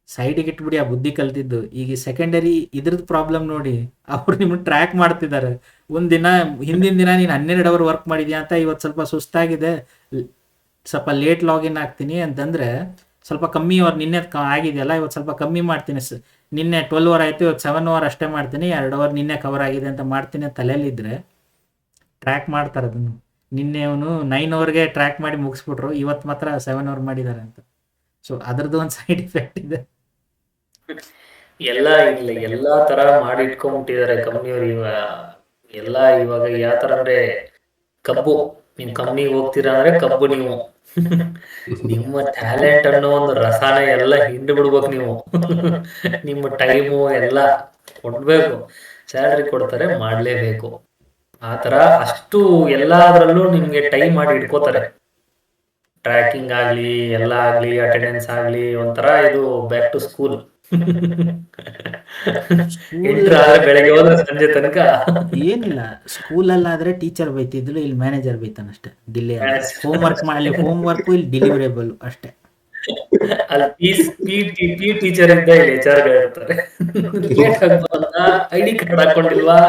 ಸೈಡಿಗೆ ಇಟ್ಬಿಡಿ ಆ ಬುದ್ಧಿ ಕಲ್ತಿದ್ದು. ಈಗ ಸೆಕೆಂಡರಿ ಇದ್ರದ್ದು ಪ್ರಾಬ್ಲಮ್ ನೋಡಿ, ಅವ್ರು ನಿಮ್ಮನ್ನ ಟ್ರ್ಯಾಕ್ ಮಾಡ್ತಿದ್ದಾರೆ. ಒಂದಿನ ಹಿಂದಿನ ದಿನ ನೀನು 12 ಅವರ್ ವರ್ಕ್ ಮಾಡಿದ್ಯಾ ಅಂತ, ಇವತ್ತು ಸ್ವಲ್ಪ ಸುಸ್ತಾಗಿದೆ ಸ್ವಲ್ಪ ಲೇಟ್ ಲಾಗಿನ್ ಆಗ್ತೀನಿ ಅಂತಂದ್ರೆ, ಸ್ವಲ್ಪ ಕಮ್ಮಿ ಅವರ್ ನಿನ್ನೆ ಆಗಿದೆಯಲ್ಲ ಇವತ್ತು ಸ್ವಲ್ಪ ಕಮ್ಮಿ ಮಾಡ್ತೀನಿ, ನಿನ್ನೆ 12 ಅವರ್ ಆಯ್ತು ಇವತ್ತು 7 ಅವರ್ ಅಷ್ಟೇ ಮಾಡ್ತೀನಿ, 2 ಅವರ್ ನಿನ್ನೆ ಕವರ್ ಆಗಿದೆ ಅಂತ ಮಾಡ್ತೀನಿ ಅಂತ ತಲೆಯಲ್ಲಿದ್ರೆ ಟ್ರ್ಯಾಕ್ ಮಾಡ್ತಾರೆ ಅದನ್ನು. ನಿನ್ನೆ ಅವನು 9 ಅವರ್ಗೆ ಟ್ರ್ಯಾಕ್ ಮಾಡಿ ಮುಗಿಸ್ಬಿಟ್ರು, ಇವತ್ತು ಮಾತ್ರ 7 ಅವರ್ ಮಾಡಿದ್ದಾರೆ ಅಂತ. ಸೊ ಅದ್ರದ್ದು ಒಂದು ಸೈಡ್ ಎಫೆಕ್ಟ್ ಇದೆ. ಎಲ್ಲಾ ತರ ಮಾಡಿ ಇಟ್ಕೊಂಡ್ಬಿಟ್ಟಿದ್ದಾರೆ ಕಂಪ್ನಿಯವ್ರು. ಇವಾಗ ಯಾವ ತರ ಅಂದ್ರೆ ಕಬ್ಬು, ನಿಮ್ ಕಂಪ್ನಿಗೆ ಹೋಗ್ತೀರಾ ಅಂದ್ರೆ ಕಬ್ಬು ನೀವು. ನಿಮ್ಮ ಟ್ಯಾಲೆಂಟ್ ಅನ್ನೋ ಒಂದು ರಸಾನ ಎಲ್ಲ ಹಿಂಡು ಬಿಡ್ಬೇಕು ನೀವು. ನಿಮ್ಮ ಟೈಮು ಎಲ್ಲ ಕೊಡ್ಬೇಕು, ಸ್ಯಾಲ್ರಿ ಕೊಡ್ತಾರೆ ಮಾಡ್ಲೇಬೇಕು. ಆತರ ಅಷ್ಟು ಎಲ್ಲಾದ್ರಲ್ಲೂ ನಿಮ್ಗೆ ಟೈಮ್ ಮಾಡಿ ಇಟ್ಕೋತಾರೆ. ಟ್ರ್ಯಾಕಿಂಗ್ ಆಗ್ಲಿ ಎಲ್ಲ ಆಗ್ಲಿ ಅಟೆಂಡೆನ್ಸ್ ಆಗ್ಲಿ, ಒಂಥರ ಇದು ಬ್ಯಾಕ್ ಟು ಸ್ಕೂಲ್. ಬೆಳಗ್ಗೆ ಹೋದ್ರೆ ಸಂಜೆ ತನಕ ಏನಿಲ್ಲ, ಸ್ಕೂಲಲ್ಲಾದ್ರೆ ಟೀಚರ್ ಬೈತಿದ್ರು, ಇಲ್ಲಿ ಮ್ಯಾನೇಜರ್ ಬೈತಾನಷ್ಟೇ. ಡಿಲೇ ಹೋಮ್ ವರ್ಕ್ ಮಾಡಲಿ, ಹೋಮ್ ವರ್ಕು ಇಲ್ಲಿ ಡಿಲಿವರೇಬಲ್ ಅಷ್ಟೇ. ಅಲ್ಲಿ ಪಿ ಟೀಚರ್ ಇಂದ ಇಲ್ಲಿ HR ಇರ್ತಾರೆ. ಐಡಿ ಕಾರ್ಡ್ ಹಾಕೊಂಡಿಲ್ವಾ?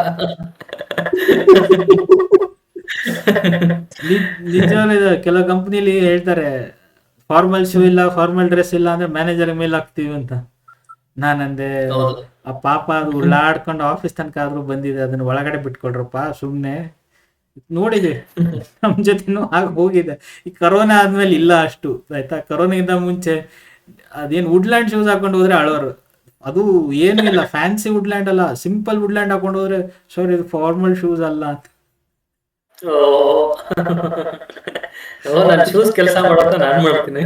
ನಿಜವಾಗ್ಲೂ ಕೆಲವು ಕಂಪ್ನಿಲಿ ಹೇಳ್ತಾರೆ, ಫಾರ್ಮಲ್ ಶೂ ಇಲ್ಲ ಫಾರ್ಮಲ್ ಡ್ರೆಸ್ ಇಲ್ಲ ಅಂದ್ರೆ ಮ್ಯಾನೇಜರ್ ಮೇಲೆ ಹಾಕ್ತೀವಿ ಅಂತ. ನಾನಂದೆ ಆ ಪಾಪ ಅದು ಉಳ್ಳಾಡ್ಕೊಂಡು ಆಫೀಸ್ ತನಕ ಆದ್ರೂ ಬಂದಿದೆ, ಅದನ್ನ ಒಳಗಡೆ ಬಿಟ್ಕೊಡ್ರಪ್ಪ ಸುಮ್ನೆ. ನೋಡಿದೆ ನಮ್ ಜೊತೆನೂ ಆಗ ಹೋಗಿದೆ. ಈ ಕರೋನಾ ಆದ್ಮೇಲೆ ಇಲ್ಲ ಅಷ್ಟು ಆಯ್ತಾ. ಕರೋನಾಗಿಂತ ಮುಂಚೆ ಅದೇನ್ ವುಡ್ಲ್ಯಾಂಡ್ ಶೂಸ್ ಹಾಕೊಂಡು ಹೋದ್ರೆ ಅಳೋರು, ಅದು ಏನು ಇಲ್ಲ ಫ್ಯಾನ್ಸಿ ವುಡ್ಲ್ಯಾಂಡ್ ಅಲ್ಲ, ಸಿಂಪಲ್ ವುಡ್ಲ್ಯಾಂಡ್ ಹಾಕೊಂಡು ಹೋದ್ರೆ ಸರ್ ಇದು ಫಾರ್ಮಲ್ ಶೂಸ್ ಅಲ್ಲ ಅಂತ. ನಾನು ಶೂಸ್ ಕೆಲಸ ಮಾಡೋದು ನಾನು ಮಾಡ್ತೀನಿ.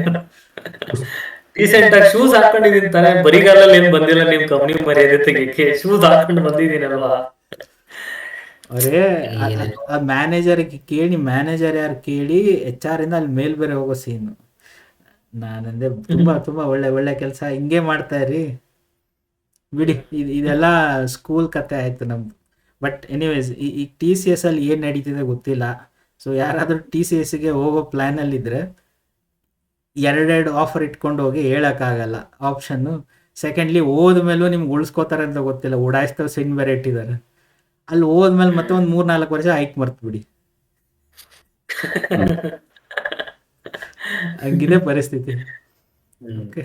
ರೀಸೆಂಟ್ ಆಗಿ ಶೂಸ್ ಹಾಕೊಂಡಿದೀನಿ ತಾನೆ, ಬರಿಗಾಲಲ್ಲಿ ಏನ್ ಬಂದಿಲ್ಲ ನಿಮ್ ಕಂಪ್ನಿ ಮರ್ಯಾದೆ ತೆಗಿಯಕ್ಕೆ, ಶೂಸ್ ಹಾಕೊಂಡು ಬಂದಿದ್ದೀನಲ್ವಾ. ಅವರೇ ಆ ಮ್ಯಾನೇಜರ್ ಕೇಳಿ, ಮ್ಯಾನೇಜರ್ ಯಾರು ಕೇಳಿ HR ಇಂದ ಅಲ್ಲಿ ಮೇಲ್ ಬೇರೆ ಹೋಗೋ ಸೀನು. ನಾನಂದೆ ತುಂಬಾ ತುಂಬಾ ಒಳ್ಳೆ ಒಳ್ಳೆ ಕೆಲಸ ಹಿಂಗೆ ಮಾಡ್ತಾ ಇರಿ ಬಿಡಿ. ಇದೆಲ್ಲ ಸ್ಕೂಲ್ ಕತೆ ಆಯ್ತು ನಮ್ದು. ಬಟ್ ಎನಿವೇಸ್ ಈ TCS ಅಲ್ಲಿ ಏನ್ ನಡೀತಿದೆ ಗೊತ್ತಿಲ್ಲ. ಸೊ ಯಾರಾದ್ರೂ TCSಗೆ ಹೋಗೋ ಪ್ಲಾನ್ ಅಲ್ಲಿ ಇದ್ರೆ 2 ಆಫರ್ ಇಟ್ಕೊಂಡು ಹೋಗಿ, ಹೇಳಕ್ಕಾಗಲ್ಲ ಆಪ್ಷನ್ನು. ಸೆಕೆಂಡ್ಲಿ ಹೋದ್ಮೇಲೂ ನಿಮ್ಗೆ ಉಳಿಸ್ಕೋತಾರೆ ಅಂತ ಗೊತ್ತಿಲ್ಲ, ಉಡಾಯಿಸ್ತವ್ ಸಿನ್ ಬೇರೆ ಇಟ್ಟಿದ್ದಾರೆ. ಅಲ್ಲಿ ಹೋದ್ಮೇಲೆ ಮತ್ತೆ ಒಂದು 3-4 ವರ್ಷ ಹೈಕ್ ಮರ್ತು ಬಿಡಿ. ಹಂಗಿದೆ ಪರಿಸ್ಥಿತಿ. ಓಕೆ.